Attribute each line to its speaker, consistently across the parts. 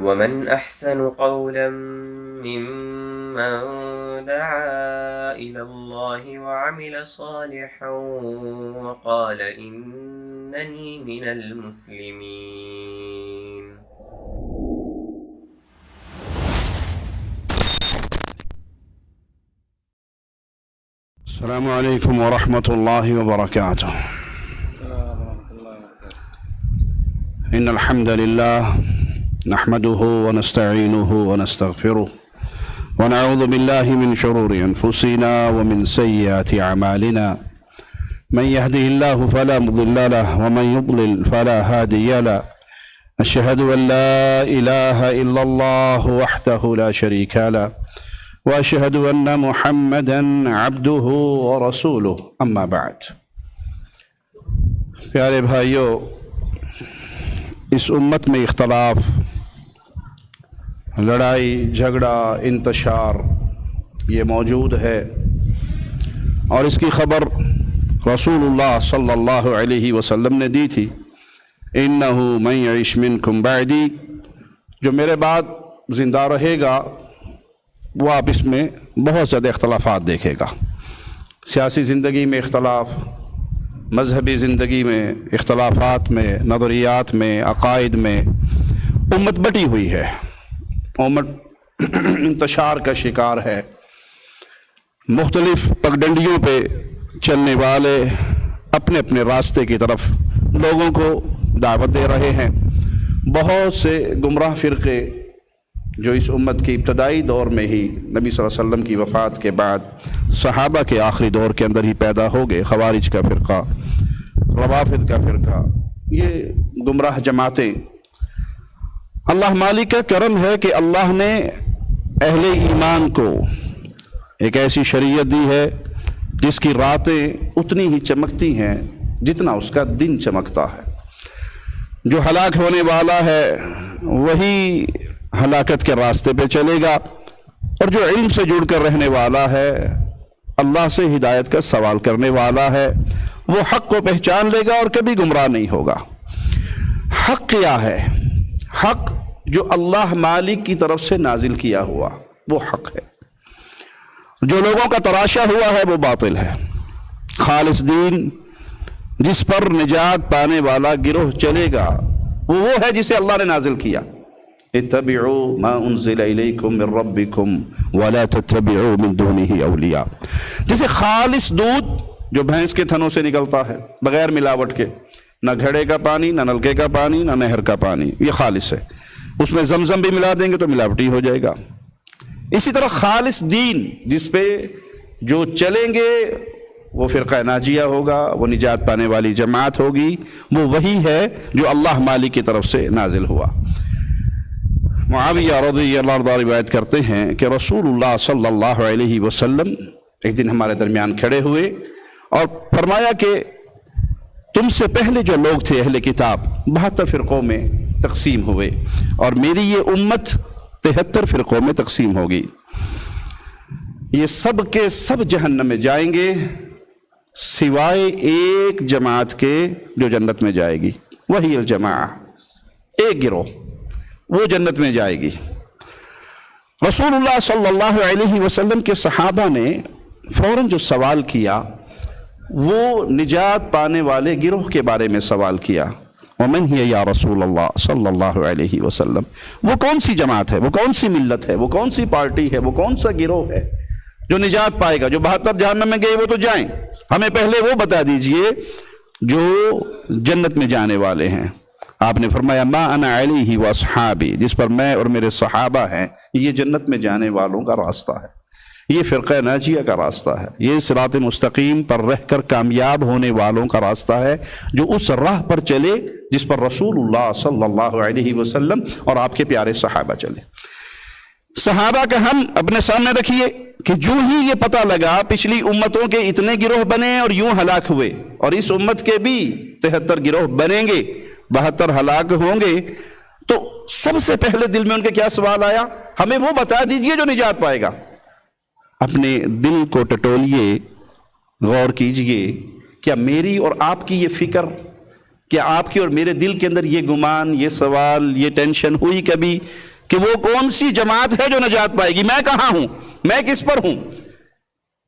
Speaker 1: ومن أحسن قولا ممن دعا إلى الله وعمل صالحا وقال إنني من المسلمين.
Speaker 2: السلام عليكم ورحمة الله وبركاته. إن الحمد لله نحمده ونستعينه ونستغفره ونعوذ بالله من شرور أنفسنا ومن سيئات أعمالنا. من يهده الله فلا مضل له ومن يضلل فلا هادي له. أشهد أن لا إله إلا الله وحده لا شريك له وأشهد أن محمدًا عبده ورسوله أما بعد. پیارے بھائیوں، اس امت میں اختلاف، لڑائی جھگڑا، انتشار یہ موجود ہے، اور اس کی خبر رسول اللہ صلی اللہ علیہ وسلم نے دی تھی، اِنَّهُ مَن يَعِشْ مِنْكُمْ بَعْدِي، جو میرے بعد زندہ رہے گا وہ آپ اس میں بہت زیادہ اختلافات دیکھے گا۔ سیاسی زندگی میں اختلاف، مذہبی زندگی میں اختلافات میں، نظریات میں، عقائد میں امت بٹی ہوئی ہے، امت انتشار کا شکار ہے۔ مختلف پگڈنڈیوں پہ چلنے والے اپنے اپنے راستے کی طرف لوگوں کو دعوت دے رہے ہیں۔ بہت سے گمراہ فرقے جو اس امت کی ابتدائی دور میں ہی نبی صلی اللہ علیہ وسلم کی وفات کے بعد صحابہ کے آخری دور کے اندر ہی پیدا ہو گئے، خوارج کا فرقہ، روافض کا فرقہ، یہ گمراہ جماعتیں۔ اللہ مالک کا کرم ہے کہ اللہ نے اہل ایمان کو ایک ایسی شریعت دی ہے جس کی راتیں اتنی ہی چمکتی ہیں جتنا اس کا دن چمکتا ہے۔ جو ہلاک ہونے والا ہے وہی ہلاکت کے راستے پہ چلے گا، اور جو علم سے جڑ کر رہنے والا ہے، اللہ سے ہدایت کا سوال کرنے والا ہے، وہ حق کو پہچان لے گا اور کبھی گمراہ نہیں ہوگا۔ حق کیا ہے؟ حق جو اللہ مالک کی طرف سے نازل کیا ہوا وہ حق ہے۔ جو لوگوں کا تراشا ہوا ہے وہ باطل ہے۔ خالص دین جس پر نجات پانے والا گروہ چلے گا وہ ہے جسے اللہ نے نازل کیا۔ اتبعوا ما انزل الیکم من ربکم ولا تتبعوا من دونه اولیاء۔ جیسے خالص دودھ جو بھینس کے تھنوں سے نکلتا ہے بغیر ملاوٹ کے، نہ گھڑے کا پانی، نہ نلکے کا پانی، نہ نہر کا پانی، یہ خالص ہے۔ اس میں زمزم بھی ملا دیں گے تو ملاوٹی ہو جائے گا۔ اسی طرح خالص دین جس پہ جو چلیں گے وہ فرقہ ناجیہ ہوگا، وہ نجات پانے والی جماعت ہوگی، وہ وہی ہے جو اللہ مالک کی طرف سے نازل ہوا۔ معاویہ رضی اللہ عنہ روایت کرتے ہیں کہ رسول اللہ صلی اللہ علیہ وسلم ایک دن ہمارے درمیان کھڑے ہوئے اور فرمایا کہ تم سے پہلے جو لوگ تھے اہل کتاب 72 فرقوں میں تقسیم ہوئے، اور میری یہ امت 73 فرقوں میں تقسیم ہوگی۔ یہ سب کے سب جہنم میں جائیں گے سوائے ایک جماعت کے جو جنت میں جائے گی، وہی الجماعہ، ایک گروہ وہ جنت میں جائے گی۔ رسول اللہ صلی اللہ علیہ وسلم کے صحابہ نے فوراً جو سوال کیا وہ نجات پانے والے گروہ کے بارے میں سوال کیا، ومن ہی یا رسول اللہ صلی اللہ علیہ وسلم، وہ کون سی جماعت ہے، وہ کون سی ملت ہے، وہ کون سی پارٹی ہے، وہ کون سا گروہ ہے جو نجات پائے گا؟ جو 72 جہنم میں گئے وہ تو جائیں، ہمیں پہلے وہ بتا دیجئے جو جنت میں جانے والے ہیں۔ آپ نے فرمایا ما انا علیہ واصحابی، جس پر میں اور میرے صحابہ ہیں، یہ جنت میں جانے والوں کا راستہ ہے، یہ فرقہ ناجیہ کا راستہ ہے، یہ صراط مستقیم پر رہ کر کامیاب ہونے والوں کا راستہ ہے، جو اس راہ پر چلے جس پر رسول اللہ صلی اللہ علیہ وسلم اور آپ کے پیارے صحابہ چلے۔ صحابہ کا ہم اپنے سامنے رکھیے کہ جو ہی یہ پتہ لگا پچھلی امتوں کے اتنے گروہ بنے اور یوں ہلاک ہوئے، اور اس امت کے بھی 73 گروہ بنیں گے، 72 ہلاک ہوں گے، تو سب سے پہلے دل میں ان کے کیا سوال آیا؟ ہمیں وہ بتا دیجئے جو نجات پائے گا۔ اپنے دل کو ٹٹولیے، غور کیجئے، کیا میری اور آپ کی یہ فکر کہ آپ کی اور میرے دل کے اندر یہ گمان، یہ سوال، یہ ٹینشن ہوئی کبھی کہ وہ کون سی جماعت ہے جو نجات پائے گی؟ میں کہاں ہوں؟ میں کس پر ہوں؟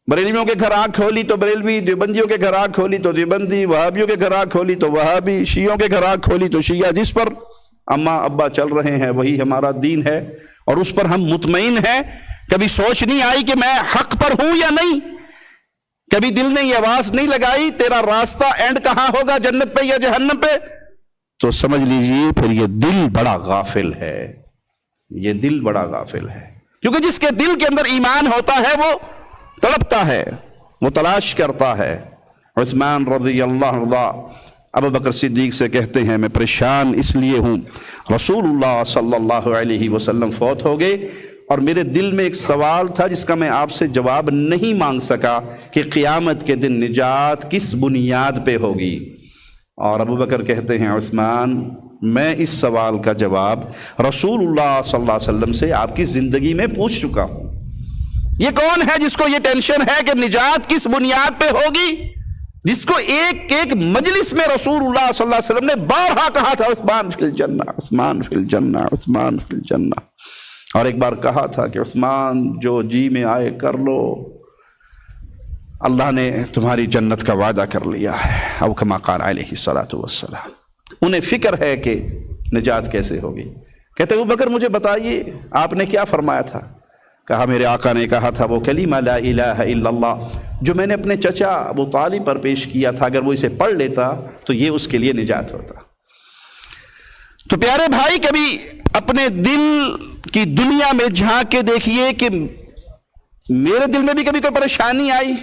Speaker 2: بریلویوں کے گھر آنکھ کھولی تو بریلوی، دیوبندیوں کے گھر آنکھ کھولی تو دیوبندی، وہابیوں کے گھر آنکھ کھولی تو وہابی، شیعوں کے گھر آنکھ کھولی تو شیعہ۔ جس پر اماں ابا چل رہے ہیں وہی ہمارا دین ہے، اور اس پر ہم مطمئن ہیں۔ کبھی سوچ نہیں آئی کہ میں حق پر ہوں یا نہیں؟ کبھی دل نے یہ آواز نہیں لگائی تیرا راستہ اینڈ کہاں ہوگا، جنت پہ یا جہنم پہ؟ تو سمجھ لیجئے پھر یہ دل بڑا غافل ہے، یہ دل بڑا غافل ہے۔ کیونکہ جس کے دل کے اندر ایمان ہوتا ہے وہ تڑپتا ہے، وہ تلاش کرتا ہے۔ عثمان رضی اللہ عنہ ابو بکر صدیق سے کہتے ہیں میں پریشان اس لیے ہوں، رسول اللہ صلی اللہ علیہ وسلم فوت ہو گئے اور میرے دل میں ایک سوال تھا جس کا میں آپ سے جواب نہیں مانگ سکا کہ قیامت کے دن نجات کس بنیاد پہ ہوگی۔ اور ابو بکر کہتے ہیں عثمان میں اس سوال کا جواب رسول اللہ صلی اللہ علیہ وسلم سے آپ کی زندگی میں پوچھ چکا ہوں۔ یہ کون ہے جس کو یہ ٹینشن ہے کہ نجات کس بنیاد پہ ہوگی، جس کو ایک ایک مجلس میں رسول اللہ صلی اللہ علیہ وسلم نے بارہا کہا تھا عثمان فی الجنہ، عثمان فی الجنہ، عثمان فی الجنہ، اور ایک بار کہا تھا کہ عثمان جو جی میں آئے کر لو، اللہ نے تمہاری جنت کا وعدہ کر لیا ہے، او کما قال علیہ الصلوۃ والسلام۔ انہیں فکر ہے کہ نجات کیسے ہوگی۔ کہتے ابو بکر مجھے بتائیے آپ نے کیا فرمایا تھا؟ کہا میرے آقا نے کہا تھا وہ کلمہ لا الہ الا اللہ جو میں نے اپنے چچا ابو طالب پر پیش کیا تھا، اگر وہ اسے پڑھ لیتا تو یہ اس کے لیے نجات ہوتا۔ تو پیارے بھائی کبھی اپنے دل کی دنیا میں جھانک کے دیکھیے کہ میرے دل میں بھی کبھی کوئی پریشانی آئی،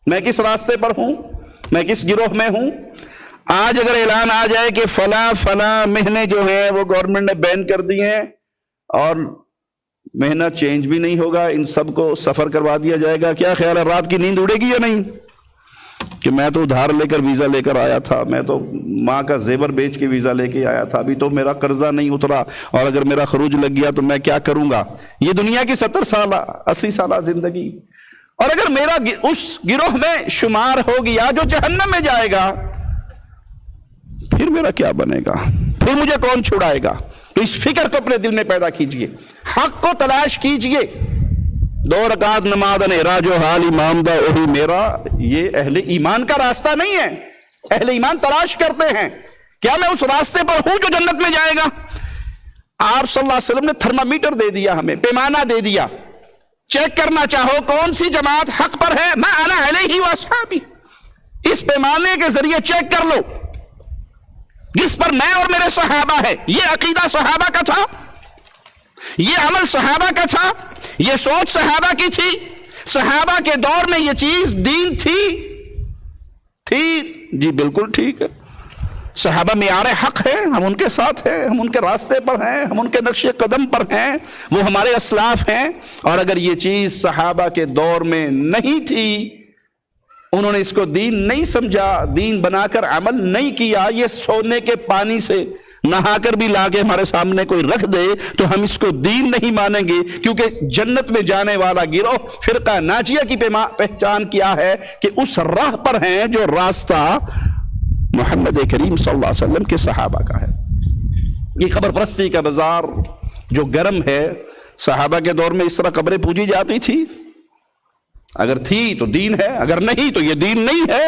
Speaker 2: میں کس راستے پر ہوں، میں کس گروہ میں ہوں۔ آج اگر اعلان آ جائے کہ فلاں مہینے جو ہیں وہ گورنمنٹ نے بین کر دی ہیں اور مہینہ چینج بھی نہیں ہوگا، ان سب کو سفر کروا دیا جائے گا، کیا خیال ہے رات کی نیند اڑے گی یا نہیں؟ کہ میں تو ادھار لے کر ویزا لے کر آیا تھا، میں تو ماں کا زیور بیچ کے ویزا لے کے آیا تھا، ابھی تو میرا قرضہ نہیں اترا، اور اگر میرا خروج لگ گیا تو میں کیا کروں گا؟ یہ دنیا کی 70 سالہ 80 سالہ زندگی، اور اگر میرا اس گروہ میں شمار ہو گیا جو جہنم میں جائے گا، پھر میرا کیا بنے گا؟ پھر مجھے کون چھڑائے گا؟ تو اس فکر کو اپنے دل میں پیدا کیجئے، حق کو تلاش کیجئے۔ 2 رکعت نماز راج و حال امام دا وہی میرا، یہ اہل ایمان کا راستہ نہیں ہے۔ اہل ایمان تلاش کرتے ہیں کیا میں اس راستے پر ہوں جو جنت میں جائے گا؟ آپ صلی اللہ علیہ وسلم نے تھرمامیٹر دے دیا، ہمیں پیمانہ دے دیا، چیک کرنا چاہو کون سی جماعت حق پر ہے، میں انا علیہ واصحابی، اس پیمانے کے ذریعے چیک کر لو جس پر میں اور میرے صحابہ ہے۔ یہ عقیدہ صحابہ کا تھا، یہ عمل صحابہ کا تھا، یہ سوچ صحابہ کی تھی، صحابہ کے دور میں یہ چیز دین تھی جی بالکل ٹھیک ہے، صحابہ معیار حق ہے، ہم ان کے ساتھ ہیں، ہم ان کے راستے پر ہیں، ہم ان کے نقش قدم پر ہیں، وہ ہمارے اسلاف ہیں۔ اور اگر یہ چیز صحابہ کے دور میں نہیں تھی، انہوں نے اس کو دین نہیں سمجھا، دین بنا کر عمل نہیں کیا، یہ سونے کے پانی سے نہا کر بھی لا کے ہمارے سامنے کوئی رکھ دے تو ہم اس کو دین نہیں مانیں گے، کیونکہ جنت میں جانے والا گروہ فرقہ ناجیہ کی پہچان کیا ہے کہ اس راہ پر ہیں جو راستہ محمد کریم صلی اللہ علیہ وسلم کے صحابہ کا ہے۔ یہ قبر پرستی کا بازار جو گرم ہے، صحابہ کے دور میں اس طرح قبریں پوجی جاتی تھی؟ اگر تھی تو دین ہے، اگر نہیں تو یہ دین نہیں ہے۔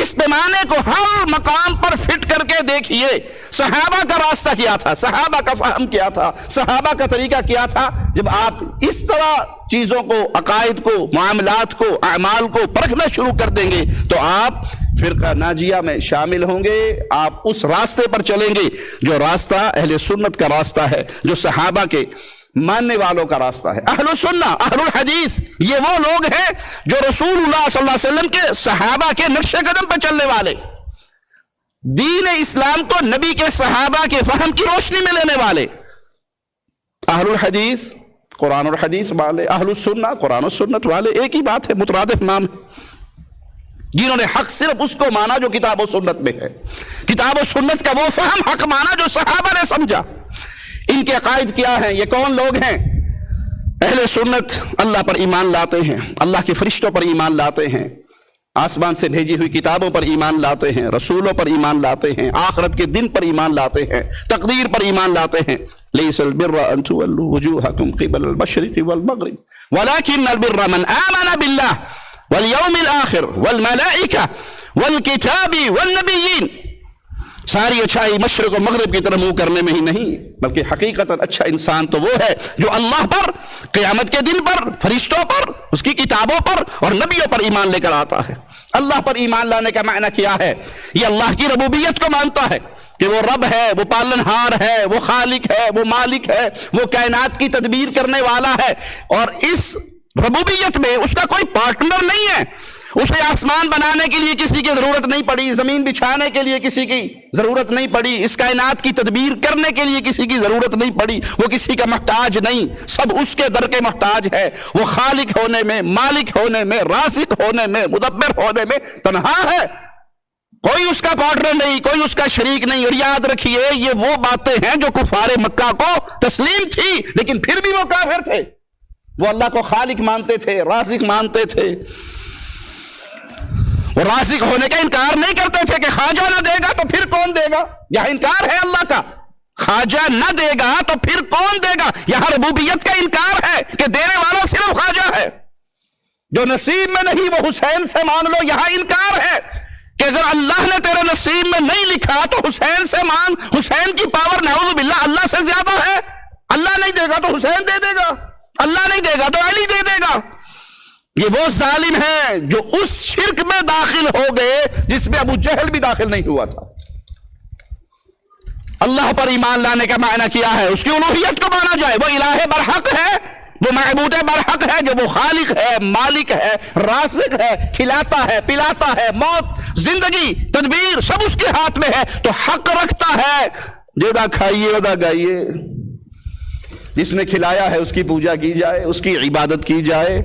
Speaker 2: اس پیمانے کو ہر مقام پر فٹ کر کے دیکھیے، صحابہ کا راستہ کیا تھا، صحابہ کا فہم کیا تھا، صحابہ کا طریقہ کیا تھا۔ جب آپ اس طرح چیزوں کو، عقائد کو، معاملات کو، اعمال کو پرکھنا شروع کر دیں گے تو آپ فرقہ ناجیہ میں شامل ہوں گے، آپ اس راستے پر چلیں گے جو راستہ اہل سنت کا راستہ ہے، جو صحابہ کے ماننے والوں کا راستہ ہے۔ اہل سنہ، اہل الحدیث، یہ وہ لوگ ہیں جو رسول اللہ صلی اللہ علیہ وسلم کے صحابہ کے نقش قدم پر چلنے والے، دین اسلام کو نبی کے صحابہ کے فہم کی روشنی میں لینے والے۔ اہل الحدیث قرآن اور حدیث والے، اہل السنہ قرآن و سنت والے، ایک ہی بات ہے، مترادف نام ہے، جنہوں نے حق صرف اس کو مانا جو کتاب و سنت میں ہے، کتاب و سنت کا وہ فہم حق مانا جو صحابہ نے سمجھا۔ ان کے عقائد کیا ہیں؟ یہ کون لوگ ہیں؟ اہل سنت اللہ پر ایمان لاتے ہیں، اللہ کے فرشتوں پر ایمان لاتے ہیں، آسمان سے بھیجی ہوئی کتابوں پر ایمان لاتے ہیں، رسولوں پر ایمان لاتے ہیں، آخرت کے دن پر ایمان لاتے ہیں، تقدیر پر ایمان لاتے ہیں۔ لیس البر ان تولوا وجوہکم قبل المشرق والمغرب ولکن البر من آمن باللہ والیوم الآخر والملائکہ والکتاب والنبیین۔ ساری اچھائی مشرق و مغرب کی طرف منہ کرنے میں ہی نہیں، بلکہ حقیقتاً اچھا انسان تو وہ ہے جو اللہ پر، قیامت کے دن پر، فرشتوں پر، اس کی کتابوں پر اور نبیوں پر ایمان لے کر آتا ہے۔ اللہ پر ایمان لانے کا معنی کیا ہے؟ یہ اللہ کی ربوبیت کو مانتا ہے کہ وہ رب ہے، وہ پالنہار ہے، وہ خالق ہے، وہ مالک ہے، وہ کائنات کی تدبیر کرنے والا ہے، اور اس ربوبیت میں اس کا کوئی پارٹنر نہیں ہے۔ اسے آسمان بنانے کے لیے کسی کی ضرورت نہیں پڑی، زمین بچھانے کے لیے کسی کی ضرورت نہیں پڑی، اس کائنات کی تدبیر کرنے کے لیے کسی کی ضرورت نہیں پڑی، وہ کسی کا محتاج نہیں، سب اس کے در کے محتاج ہے۔ وہ خالق ہونے میں، مالک ہونے میں، رازق ہونے میں، مدبر ہونے میں تنہا ہے، کوئی اس کا پارٹنر نہیں، کوئی اس کا شریک نہیں۔ اور یاد رکھیے یہ وہ باتیں ہیں جو کفار مکہ کو تسلیم تھی، لیکن پھر بھی وہ کافر تھے۔ وہ اللہ کو خالق مانتے تھے، رازق مانتے تھے، وہ رازق ہونے کا انکار نہیں کرتے تھے کہ خواجہ نہ دے گا تو پھر کون دے گا۔ یہاں انکار ہے اللہ کا، خواجہ نہ دے گا تو پھر کون دے گا۔ یہاں ربوبیت کا انکار ہے کہ دینے والا صرف خواجہ ہے، جو نصیب میں نہیں وہ حسین سے مان لو۔ یہاں انکار ہے کہ اگر اللہ نے تیرے نصیب میں نہیں لکھا تو حسین سے مان، حسین کی پاور نعوذ باللہ اللہ سے زیادہ ہے۔ اللہ نہیں دے گا تو حسین دے دے گا، اللہ نہیں دے گا تو علی دے دے گا۔ یہ وہ ظالم ہیں جو اس شرک میں داخل ہو گئے جس میں ابو جہل بھی داخل نہیں ہوا تھا۔ اللہ پر ایمان لانے کا معنی کیا ہے؟ اس کی الوہیت کو مانا جائے، وہ الہ برحق ہے، وہ معبود برحق ہے، جو وہ خالق ہے، مالک ہے، رازق ہے، کھلاتا ہے، پلاتا ہے، موت، زندگی، تدبیر سب اس کے ہاتھ میں ہے، تو حق رکھتا ہے جیدہ کھائیے ودا گائیے۔ جس نے کھلایا ہے اس کی پوجا کی جائے، اس کی عبادت کی جائے،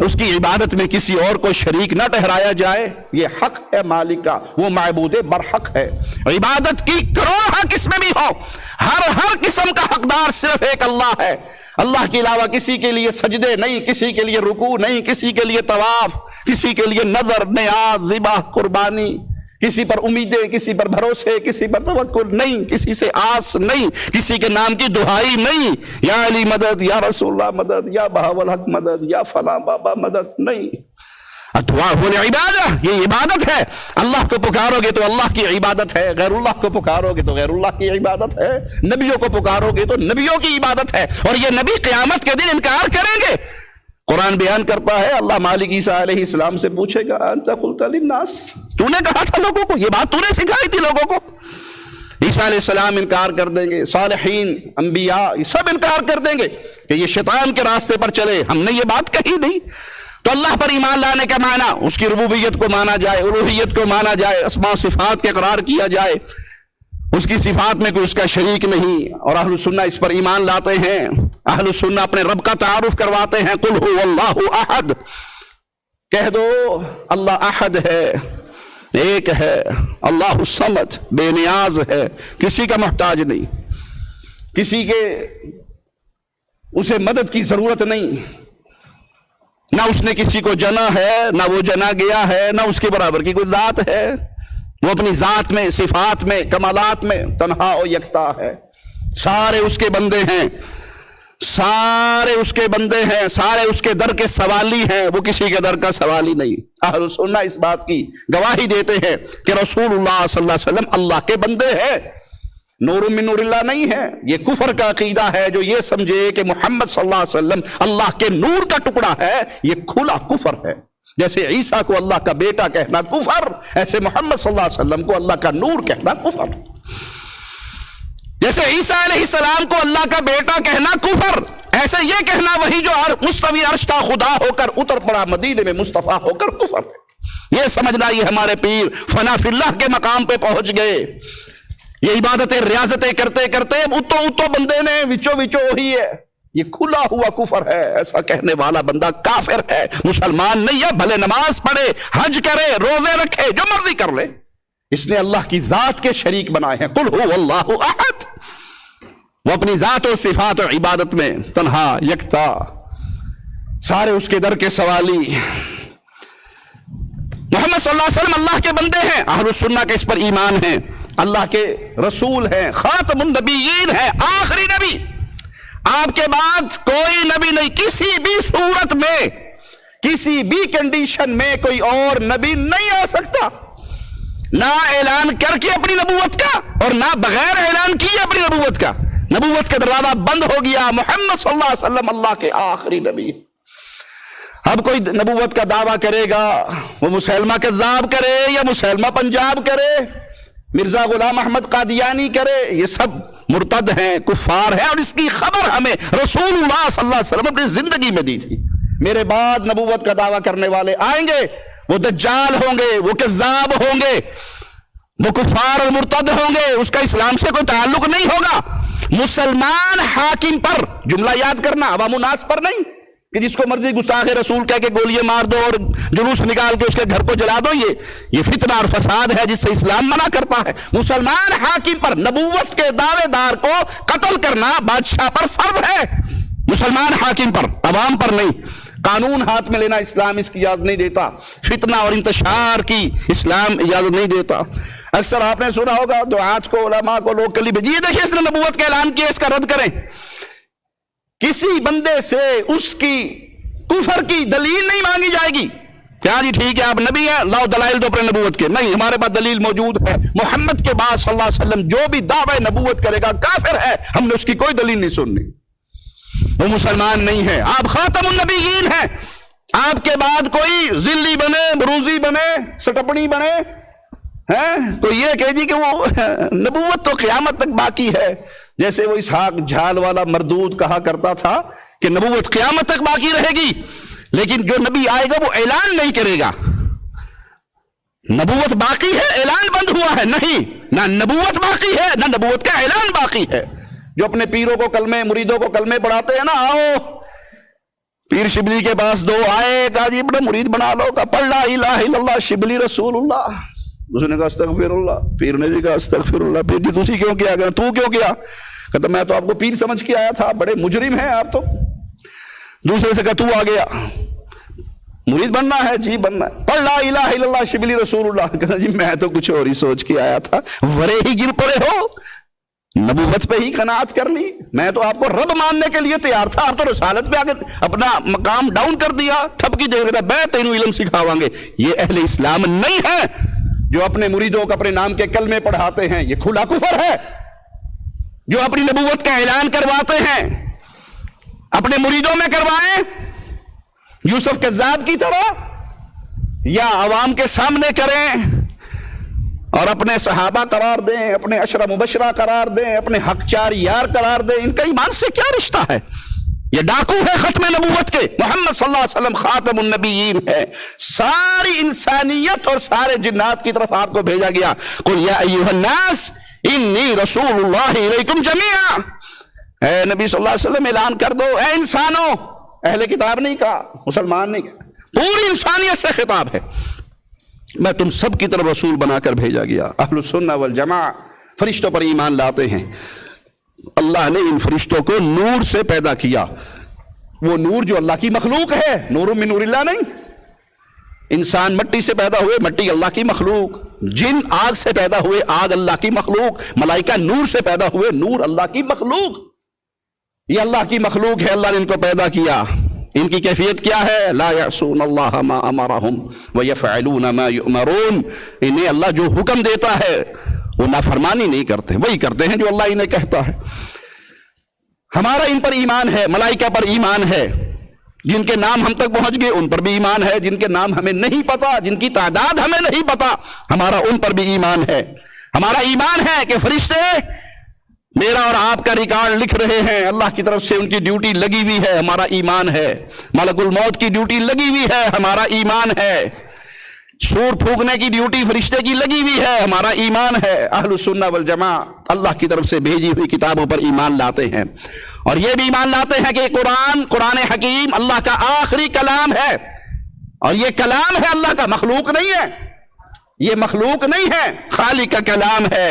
Speaker 2: اس کی عبادت میں کسی اور کو شریک نہ ٹھہرایا جائے۔ یہ حق ہے مالک کا، وہ معبود برحق ہے۔ عبادت کی کروڑ حق اس میں بھی ہو، ہر قسم کا حقدار صرف ایک اللہ ہے۔ اللہ کے علاوہ کسی کے لیے سجدے نہیں، کسی کے لیے رکوع نہیں، کسی کے لیے طواف، کسی کے لیے نظر، نیاز، ذبح، قربانی، کسی پر امیدیں، کسی پر بھروسے، کسی پر توکل نہیں، کسی سے آس نہیں، کسی کے نام کی دہائی نہیں، یا علی مدد، یا رسول اللہ مدد، یا بہاول حق مدد، یا فلاں بابا مدد نہیں۔ اتوا عبادہ، یہ عبادت ہے۔ اللہ کو پکارو گے تو اللہ کی عبادت ہے، غیر اللہ کو پکارو گے تو غیر اللہ کی عبادت ہے، نبیوں کو پکارو گے تو نبیوں کی عبادت ہے، اور یہ نبی قیامت کے دن انکار کریں گے۔ قرآن بیان کرتا ہے، اللہ مالک عیسیٰ علیہ السلام سے پوچھے گا انت قلت للناس، تو نے کہا تھا لوگوں کو، یہ بات تو نے سکھائی تھی لوگوں کو۔ عیسیٰ علیہ السلام انکار کر دیں گے، صالحین، انبیاء سب انکار کر دیں گے کہ یہ شیطان کے راستے پر چلے، ہم نے یہ بات کہی نہیں۔ تو اللہ پر ایمان لانے کا معنی اس کی ربوبیت کو مانا جائے، الوہیت کو مانا جائے، اسماء و صفات کے اقرار کیا جائے، اس کی صفات میں کوئی اس کا شریک نہیں، اور اہل سنہ اس پر ایمان لاتے ہیں۔ اہل سنہ اپنے رب کا تعارف کرواتے ہیں، قل هو اللہ احد، کہہ دو اللہ احد ہے، ایک ہے، اللہ الصمد، بے نیاز ہے، کسی کا محتاج نہیں، کسی کے اسے مدد کی ضرورت نہیں، نہ اس نے کسی کو جنا ہے، نہ وہ جنا گیا ہے، نہ اس کے برابر کی کوئی ذات ہے۔ وہ اپنی ذات میں، صفات میں، کمالات میں تنہا و یکتا ہے۔ سارے اس کے بندے ہیں، سارے اس کے بندے ہیں، سارے اس کے در کے سوالی ہیں، وہ کسی کے در کا سوالی نہیں۔ اہل سنہ اس بات کی گواہی دیتے ہیں کہ رسول اللہ صلی اللہ علیہ وسلم اللہ کے بندے ہیں، نور من نور اللہ نہیں ہے۔ یہ کفر کا عقیدہ ہے جو یہ سمجھے کہ محمد صلی اللہ علیہ وسلم اللہ کے نور کا ٹکڑا ہے، یہ کھلا کفر ہے۔ جیسے عیسیٰ کو اللہ کا بیٹا کہنا کفر، ایسے محمد صلی اللہ علیہ وسلم کو اللہ کا نور کہنا کفر۔ جیسے عیسیٰ علیہ السلام کو اللہ کا بیٹا کہنا کفر، ایسے یہ کہنا وہی جو مستوی عرش تھا خدا ہو کر اتر پڑا مدینے میں مصطفیٰ ہو کر کفر ہے۔ یہ سمجھنا یہ ہمارے پیر فنا فی اللہ کے مقام پہ پہنچ گئے۔ یہ عبادتیں ریاضتیں کرتے کرتے اتو بندے نے وچو وہی ہے، یہ کھلا ہوا کفر ہے۔ ایسا کہنے والا بندہ کافر ہے، مسلمان نہیں ہے، بھلے نماز پڑھے، حج کرے، روزے رکھے، جو مرضی کر لے، اس نے اللہ کی ذات کے شریک بنائے ہیں۔ قل هو اللہ احد، وہ اپنی ذات و صفات و عبادت میں تنہا یکتا، سارے اس کے در کے سوالی۔ محمد صلی اللہ علیہ وسلم اللہ کے بندے ہیں، اہل السنہ کے اس پر ایمان ہیں، اللہ کے رسول ہیں، خاتم النبیین ہیں، آخری نبی، آپ کے بعد کوئی نبی نہیں، کسی بھی صورت میں کسی بھی کنڈیشن میں کوئی اور نبی نہیں آ سکتا، نہ اعلان کر کے اپنی نبوت کا اور نہ بغیر اعلان کیے اپنی نبوت کا، نبوت کا دروازہ بند ہو گیا، محمد صلی اللہ علیہ وسلم اللہ کے آخری نبی۔ اب کوئی نبوت کا دعویٰ کرے گا، وہ مسلمہ کذاب کرے یا مسلمہ پنجاب کرے، مرزا غلام احمد قادیانی کرے، یہ سب مرتد ہیں، کفار ہیں، اور اس کی خبر ہمیں رسول اللہ صلی اللہ علیہ وسلم اپنی زندگی میں دی تھی۔ میرے بعد نبوت کا دعویٰ کرنے والے آئیں گے، وہ دجال ہوں گے، وہ کذاب ہوں گے، وہ کفار اور مرتد ہوں گے، اس کا اسلام سے کوئی تعلق نہیں ہوگا۔ مسلمان حاکم پر، جملہ یاد کرنا، عوام الناس پر نہیں کہ جس کو مرضی گستاخ رسول کہہ کے گولیاں مار دو اور جلوس نکال کے اس کے گھر کو جلا دو، یہ فتنہ اور فساد ہے جس سے اسلام منع کرتا ہے۔ مسلمان حاکم پر، نبوت کے دعوے دار کو قتل کرنا بادشاہ پر فرض ہے، مسلمان حاکم پر، عوام پر نہیں۔ قانون ہاتھ میں لینا اسلام اس کی اجازت نہیں دیتا، فتنہ اور انتشار کی اسلام اجازت نہیں دیتا۔ اکثر آپ نے سنا ہوگا دعات کو، علماء کو لوگ کلی بھیجیے، دیکھیں اس نے نبوت کا اعلان کیا، اس کا رد کریں۔ کسی بندے سے اس کی کفر کی دلیل نہیں مانگی جائے گی، کیا جی ٹھیک ہے آپ نبی ہیں، لاؤ دلائل دو اپنے نبوت کے، نہیں، ہمارے پاس دلیل موجود ہے، محمد کے بعد صلی اللہ علیہ وسلم جو بھی دعوی نبوت کرے گا کافر ہے، ہم نے اس کی کوئی دلیل نہیں سننی، وہ مسلمان نہیں ہے، آپ خاتم النبیین ہیں، آپ کے بعد کوئی ذلی بنے، بروزی بنے، سٹپنی بنے تو یہ کہے جی کہ وہ نبوت تو قیامت تک باقی ہے، جیسے وہ اسحاق جھال والا مردود کہا کرتا تھا کہ نبوت قیامت تک باقی رہے گی، لیکن جو نبی آئے گا وہ اعلان نہیں کرے گا۔ نبوت باقی ہے، اعلان بند ہوا ہے؟ نہیں، نہ نبوت باقی ہے نہ نبوت کا اعلان باقی ہے۔ جو اپنے پیروں کو کلمے، مریدوں کو کلمے پڑھاتے ہیں نا، آؤ پیر شبلی کے پاس دو آئے، کہا جی اپنا مرید بنا لو، کہا پڑھ لا الہ الا اللہ شبلی رسول اللہ، اس نے کہا استغفر اللہ، پیر نے بھی کہا استغفر اللہ، پیر جی تسی کیوں کیا گیا، تو کیوں کیا؟ کہتا میں تو آپ کو پیر سمجھ کے آیا تھا، بڑے مجرم ہیں آپ تو۔ دوسرے سے کہا تو آ گیا، مرید بننا ہے؟ جی بننا ہے، پڑھ لا الہ الا اللہ شبلی رسول اللہ۔ کہتا جی میں تو کچھ اور ہی سوچ کے آیا تھا، ورے ہی گر پڑے ہو، نبوت پہ ہی قناعت کر لی، میں تو آپ کو رب ماننے کے لیے تیار تھا، آپ تو رسالت پہ آگے اپنا مقام ڈاؤن کر دیا، تھپکی دے رہا میں تینوں علم سکھاواں گے۔ یہ اہل اسلام نہیں ہے جو اپنے مریدوں کو اپنے نام کے کلمے پڑھاتے ہیں، یہ کھلا کفر ہے۔ جو اپنی نبوت کا اعلان کرواتے ہیں اپنے مریدوں میں کروائیں، یوسف کذاب کی طرح، یا عوام کے سامنے کریں اور اپنے صحابہ قرار دیں، اپنے عشرہ مبشرہ قرار دیں، اپنے حق چار یار قرار دیں، ان کا ایمان سے کیا رشتہ ہے؟ یہ ڈاکو ہے ختم نبوت کے۔ محمد صلی اللہ علیہ وسلم خاتم النبیین ہے، ساری انسانیت اور سارے جنات کی طرف آپ کو بھیجا گیا۔ قل یا ایھا الناس انی رسول اللہ الیکم جمیعا، اے نبی صلی اللہ علیہ وسلم اعلان کر دو، اے انسانوں، اہل کتاب نہیں کہا، مسلمان نہیں کہا، پوری انسانیت سے خطاب ہے، میں تم سب کی طرف رسول بنا کر بھیجا گیا۔ اہل السنہ والجماعہ فرشتوں پر ایمان لاتے ہیں، اللہ نے ان فرشتوں کو نور سے پیدا کیا، وہ نور جو اللہ کی مخلوق ہے، نور من نور اللہ نہیں۔ انسان مٹی سے پیدا ہوئے، مٹی اللہ کی مخلوق، جن آگ سے پیدا ہوئے، آگ اللہ کی مخلوق، ملائکہ نور سے پیدا ہوئے، نور اللہ کی مخلوق، یہ اللہ کی مخلوق ہے، اللہ نے ان کو پیدا کیا۔ ان کی کیفیت کیا ہے؟ لا یعصون اللہ ما امرہم ویفعلون ما یؤمرون، انہیں اللہ جو حکم دیتا ہے وہ نافرمانی نہیں کرتے، وہی کرتے ہیں جو اللہ انہیں کہتا ہے۔ ہمارا ان پر ایمان ہے، ملائکہ پر ایمان ہے، جن کے نام ہم تک پہنچ گئے ان پر بھی ایمان ہے، جن کے نام ہمیں نہیں پتا، جن کی تعداد ہمیں نہیں پتا، ہمارا ان پر بھی ایمان ہے۔ ہمارا ایمان ہے کہ فرشتے میرا اور آپ کا ریکارڈ لکھ رہے ہیں، اللہ کی طرف سے ان کی ڈیوٹی لگی ہوئی ہے، ہمارا ایمان ہے۔ ملک الموت کی ڈیوٹی لگی ہوئی ہے، ہمارا ایمان ہے۔ سور پھونکنے کی ڈیوٹی فرشتے کی لگی ہوئی ہے، ہمارا ایمان ہے۔ اہل السنہ والجماعہ اللہ کی طرف سے بھیجی ہوئی کتابوں پر ایمان لاتے ہیں، اور یہ بھی ایمان لاتے ہیں کہ قرآن حکیم اللہ کا آخری کلام ہے، اور یہ کلام ہے اللہ کا، مخلوق نہیں ہے، یہ مخلوق نہیں ہے، خالق کا کلام ہے۔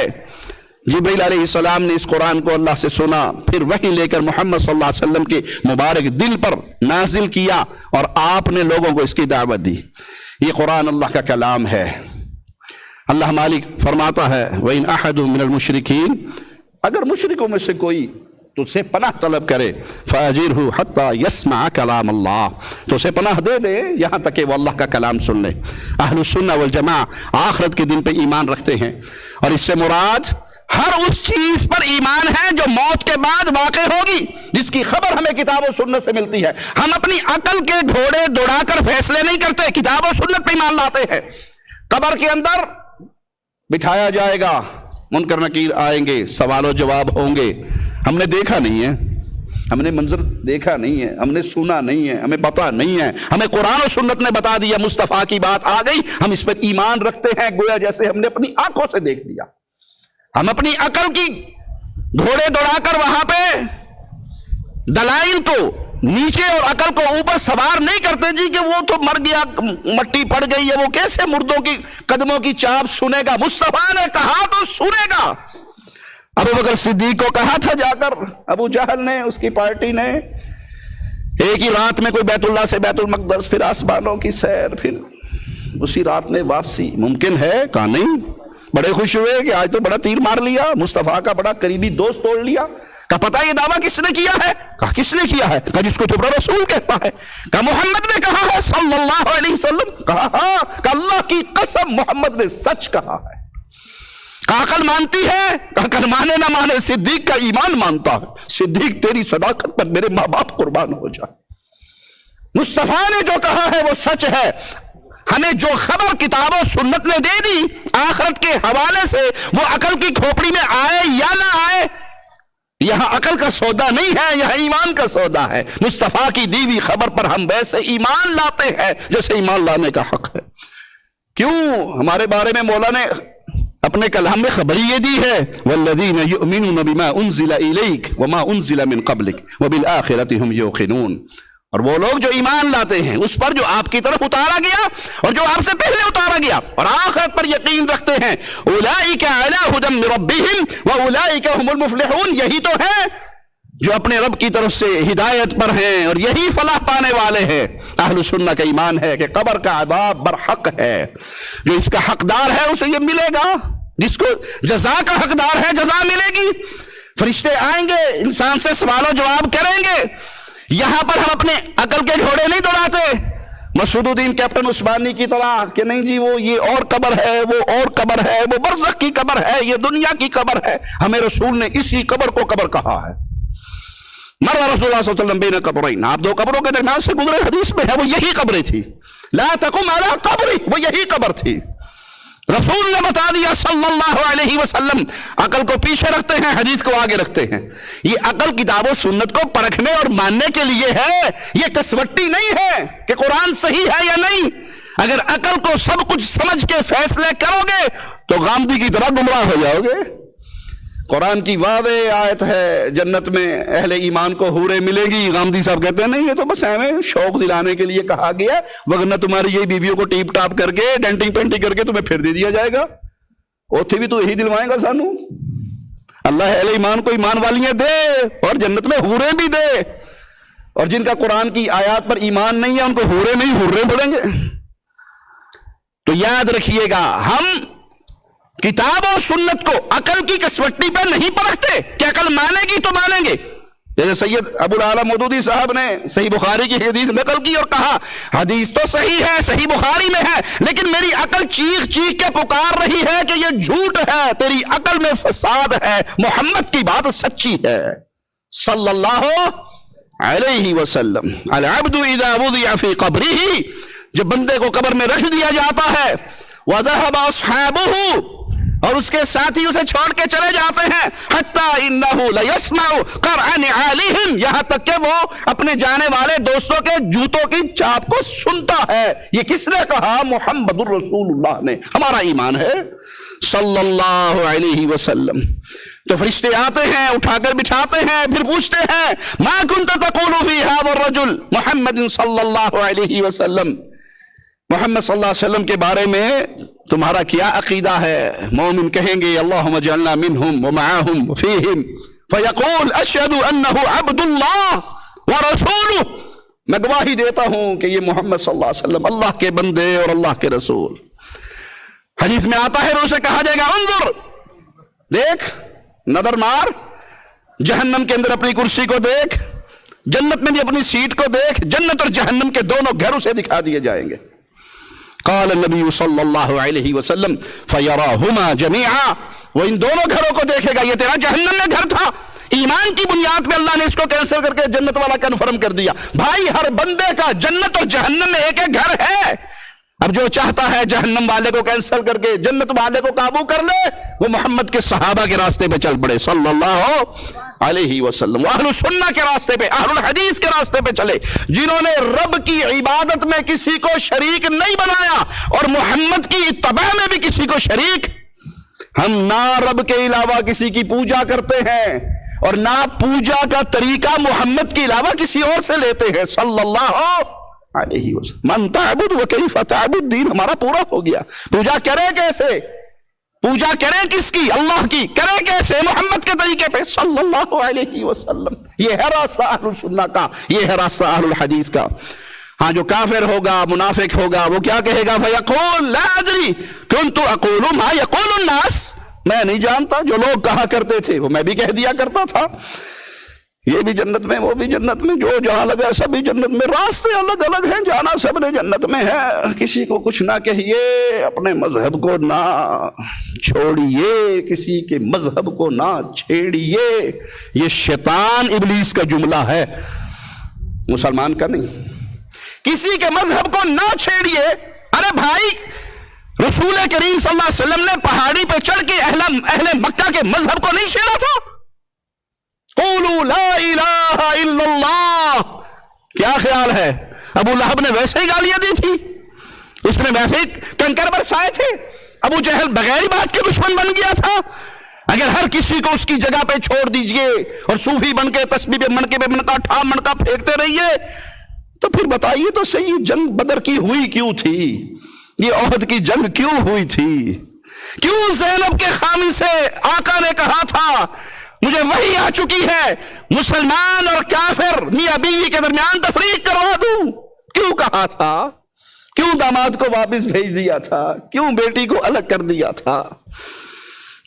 Speaker 2: جبریل علیہ السلام نے اس قرآن کو اللہ سے سنا، پھر وحی لے کر محمد صلی اللہ علیہ وسلم کے مبارک دل پر نازل کیا، اور آپ نے لوگوں کو اس کی دعوت دی۔ یہ قرآن اللہ کا کلام ہے۔ اللہ مالک فرماتا ہے وَإِنْ أَحَدٌ مِّنَ الْمُشْرِكِينَ، اگر مشرکوں میں سے کوئی تو اسے پناہ طلب کرے فَأَجِرْهُ حَتَّى يَسْمَعَ كَلَامَ اللَّهِ، تو اسے پناہ دے دے یہاں تک کہ وہ اللہ کا کلام سن لے۔ اہل السنہ والجماعہ آخرت کے دن پہ ایمان رکھتے ہیں، اور اس سے مراد ہر اس چیز پر ایمان ہے جو موت کے بعد واقع ہوگی، جس کی خبر ہمیں کتاب و سنت سے ملتی ہے۔ ہم اپنی عقل کے گھوڑے دوڑا کر فیصلے نہیں کرتے، کتاب و سنت پہ ایمان لاتے ہیں۔ قبر کے اندر بٹھایا جائے گا، منکر نکیر آئیں گے، سوال و جواب ہوں گے۔ ہم نے دیکھا نہیں ہے، ہم نے منظر دیکھا نہیں ہے، ہم نے سنا نہیں ہے، ہمیں پتہ نہیں ہے، ہمیں قرآن و سنت نے بتا دیا، مصطفیٰ کی بات آ گئی، ہم اس پر ایمان رکھتے ہیں گویا جیسے ہم نے اپنی آنکھوں سے دیکھ لیا۔ ہم اپنی عقل کی گھوڑے دوڑا کر وہاں پہ دلائل کو نیچے اور عقل کو اوپر سوار نہیں کرتے جی کہ وہ تو مر گیا، مٹی پڑ گئی ہے، وہ کیسے مردوں کی قدموں کی چاپ سنے گا؟ مصطفیٰ نے کہا تو سنے گا۔ ابو بکر صدیق کو کہا تھا جا کر ابو جہل نے، اس کی پارٹی نے، ایک ہی رات میں کوئی بیت اللہ سے بیت المقدس، پھر آسمانوں کی سیر، پھر اسی رات میں واپسی، ممکن ہے؟ کہا نہیں۔ بڑے خوش ہوئے کہ آج تو بڑا تیر مار لیا، مصطفیٰ کا بڑا قریبی دوست توڑ لیا۔ کہا پتہ یہ دعویٰ کس نے کیا ہے؟ کہا کس نے کیا ہے؟ کہا جس کو تمہارا رسول کہتا ہے۔ کہا محمد نے کہا ہے صلی اللہ علیہ وسلم؟ کہا ہاں۔ کہا اللہ کی قسم محمد نے سچ کہا ہے۔ کہا عقل مانتی ہے؟ کہا عقل مانے نہ مانے، صدیق کا ایمان مانتا ہے۔ صدیق تیری صداقت پر میرے ماں باپ قربان ہو جائے۔ مصطفیٰ نے جو کہا ہے وہ سچ ہے۔ ہمیں جو خبر کتاب و سنت نے دے دی آخرت کے حوالے سے، وہ عقل کی کھوپڑی میں آئے یا نہ آئے، یہاں عقل کا سودا نہیں ہے، یہاں ایمان کا سودا ہے۔ مصطفیٰ کی دی ہوئی خبر پر ہم ویسے ایمان لاتے ہیں جیسے ایمان لانے کا حق ہے۔ کیوں؟ ہمارے بارے میں مولا نے اپنے کلام میں خبر یہ دی ہے والذین یؤمنون بما انزل الیک وما انزل من قبلک وبالآخرۃ هم یوقنون، اور وہ لوگ جو ایمان لاتے ہیں اس پر جو آپ کی طرف اتارا گیا اور جو آپ سے پہلے اتارا گیا، اور آخرت پر یقین رکھتے ہیں، اولئک علی ھدی من ربہم واولئک هم المفلحون، یہی تو ہے جو اپنے رب کی طرف سے ہدایت پر ہیں اور یہی فلاح پانے والے ہیں۔ اہل سنہ کا ایمان ہے کہ قبر کا عذاب برحق ہے، جو اس کا حقدار ہے اسے یہ ملے گا، جس کو جزا کا حقدار ہے جزا ملے گی۔ فرشتے آئیں گے، انسان سے سوال و جواب کریں گے۔ یہاں پر ہم اپنے عقل کے گھوڑے نہیں دوڑاتے مسعود الدین کیپٹن عثمانی کی طرح کہ نہیں جی وہ یہ اور قبر ہے، وہ اور قبر ہے، وہ برزخ کی قبر ہے، یہ دنیا کی قبر ہے۔ ہمیں رسول نے اسی قبر کو قبر کہا ہے۔ مر رسول اللہ صلی اللہ علیہ وسلم بین قبرین، آپ دو قبروں کے درمیان سے گزرے، حدیث میں ہے وہ یہی قبریں تھی۔ لا تقم علی قبری، وہ یہی قبر تھی۔ رسول نے بتا دیا صلی اللہ علیہ وسلم۔ عقل کو پیچھے رکھتے ہیں، حدیث کو آگے رکھتے ہیں۔ یہ عقل کتاب و سنت کو پرکھنے اور ماننے کے لیے ہے، یہ کسوٹی نہیں ہے کہ قرآن صحیح ہے یا نہیں۔ اگر عقل کو سب کچھ سمجھ کے فیصلے کرو گے تو غامدی کی طرح گمراہ ہو جاؤ گے۔ قرآن کی واضح آیت ہے جنت میں اہل ایمان کو حوریں ملے گی۔ غامدی صاحب کہتے ہیں نہیں یہ تو بس ہمیں شوق دلانے کے لیے کہا گیا، ورنہ تمہاری یہی بیویوں کو ٹیپ ٹاپ کر کے ڈینٹنگ پینٹنگ کر کے تمہیں پھر دے دیا جائے گا، اوتھے بھی تو یہی دلوائے گا سانو۔ اللہ اہل ایمان کو ایمان والیاں دے اور جنت میں حوریں بھی دے، اور جن کا قرآن کی آیات پر ایمان نہیں ہے ان کو حوریں نہیں حوریں بولیں گے۔ تو یاد رکھیے گا، ہم کتاب و سنت کو عقل کی کسوٹی پر نہیں پرکھتے کہ عقل مانے گی تو مانیں گے۔ جیسے سید ابو العالی مودودی صاحب نے صحیح بخاری کی حدیث نقل کی اور کہا حدیث تو صحیح ہے، صحیح بخاری میں ہے، لیکن میری عقل چیخ چیخ کے پکار رہی ہے کہ یہ جھوٹ ہے، تیری عقل میں فساد ہے، محمد کی بات سچی ہے صلی اللہ علیہ وسلم۔ العبد اذا وضع فی قبرہ، جب بندے کو قبر میں رکھ دیا جاتا ہے، وذهب اصحابہ، اور اس کے ساتھی اسے چھوڑ کے چلے جاتے ہیں، حتی انہ لیسمع قرع نعالہم، یہاں تک کہ وہ اپنے جانے والے دوستوں کے جوتوں کی چاپ کو سنتا ہے۔ یہ کس نے کہا؟ محمد الرسول اللہ نے۔ ہمارا ایمان ہے صلی اللہ علیہ وسلم۔ تو فرشتے آتے ہیں، اٹھا کر بٹھاتے ہیں، پھر پوچھتے ہیں ما کنت تقول فی ھذا الرجل محمد صلی اللہ علیہ وسلم، محمد صلی اللہ علیہ وسلم کے بارے میں تمہارا کیا عقیدہ ہے؟ مومن کہیں گے اللہم اجعلنا منہم ومعاہم وفیہم، فیقول اشہد انہ عبد اللہ ورسولہ، میں گواہی دیتا ہوں کہ یہ محمد صلی اللہ علیہ وسلم اللہ کے بندے اور اللہ کے رسول۔ حدیث میں آتا ہے اسے کہا جائے گا انظر، دیکھ، نظر مار، جہنم کے اندر اپنی کرسی کو دیکھ، جنت میں بھی اپنی سیٹ کو دیکھ، جنت اور جہنم کے دونوں گھر اسے دکھا دیے جائیں گے۔ قال النبی صلی اللہ علیہ وسلم فیراہما جمیعا، وہ ان دونوں گھروں کو دیکھے گا۔ یہ تیرا جہنم میں گھر تھا، ایمان کی بنیاد پہ اللہ نے اس کو کینسل کر کے جنت والا کنفرم کر دیا۔ بھائی ہر بندے کا جنت اور جہنم میں ایک ایک گھر ہے۔ اب جو چاہتا ہے جہنم والے کو کینسل کر کے جنت والے کو قابو کر لے، وہ محمد کے صحابہ کے راستے پہ چل پڑے صلی اللہ علیہ وسلم، اہل السنہ کے راستے پہ، اہل الحدیث کے راستے پہ چلے، جنہوں نے رب کی عبادت میں کسی کو شریک نہیں بنایا اور محمد کی اتباع میں بھی کسی کو شریک۔ ہم نہ رب کے علاوہ کسی کی پوجا کرتے ہیں اور نہ پوجا کا طریقہ محمد کے علاوہ کسی اور سے لیتے ہیں صلی اللہ علیہ وسلم۔ من تعبد و کیف تعبد، دین ہمارا پورا ہو گیا۔ پوجا کرے کیسے؟ پوجا کرے کس کی؟ اللہ کی۔ کرے کیسے؟ محمد کے طریقے پہ صلی اللہ علیہ وسلم۔ یہ ہے راستہ اہل السنہ کا، یہ ہے راستہ اہل الحدیث کا۔ ہاں جو کافر ہوگا، منافق ہوگا، وہ کیا کہے گا؟ فَيَقُولُ لَا أَدْرِي كُنْتُ أَقُولُ مَا يَقُولُ النَّاسِ، میں نہیں جانتا جو لوگ کہا کرتے تھے وہ میں بھی کہہ دیا کرتا تھا۔ یہ بھی جنت میں، وہ بھی جنت میں، جو جہاں لگا سبھی جنت میں، راستے الگ الگ ہیں، جانا سب نے جنت میں ہے۔ کسی کو کچھ نہ کہیے، اپنے مذہب کو نہ چھوڑیے، کسی کے مذہب کو نہ چھیڑیے۔ یہ شیطان ابلیس کا جملہ ہے، مسلمان کا نہیں۔ کسی کے مذہب کو نہ چھیڑیے۔ ارے بھائی، رسول کریم صلی اللہ علیہ وسلم نے پہاڑی پہ چڑھ کے اہل مکہ کے مذہب کو نہیں چھیڑا تھا؟ قولوا لا الہ الا اللہ، کیا خیال ہے؟ ابو لہب نے ویسے ہی گالیاں دی تھی، اس نے ویسے ہی کنکر برسائے تھے، ابو جہل بغیر بات کے دشمن بن گیا تھا۔ اگر ہر کسی کو اس کی جگہ پہ چھوڑ دیجئے اور صوفی بن کے تسبیح پہ منکے پہ منکا ٹھا منکا پھینکتے رہیے، تو پھر بتائیے تو صحیح، جنگ بدر کی ہوئی کیوں تھی؟ یہ احد کی جنگ کیوں ہوئی تھی؟ کیوں زینب کے خامی سے آقا نے کہا تھا مجھے وحی آ چکی ہے، مسلمان اور کافر میاں بیوی کے درمیان تفریق کروا دوں؟ کیوں کہا تھا؟ کیوں داماد کو واپس بھیج دیا تھا؟ کیوں بیٹی کو الگ کر دیا تھا؟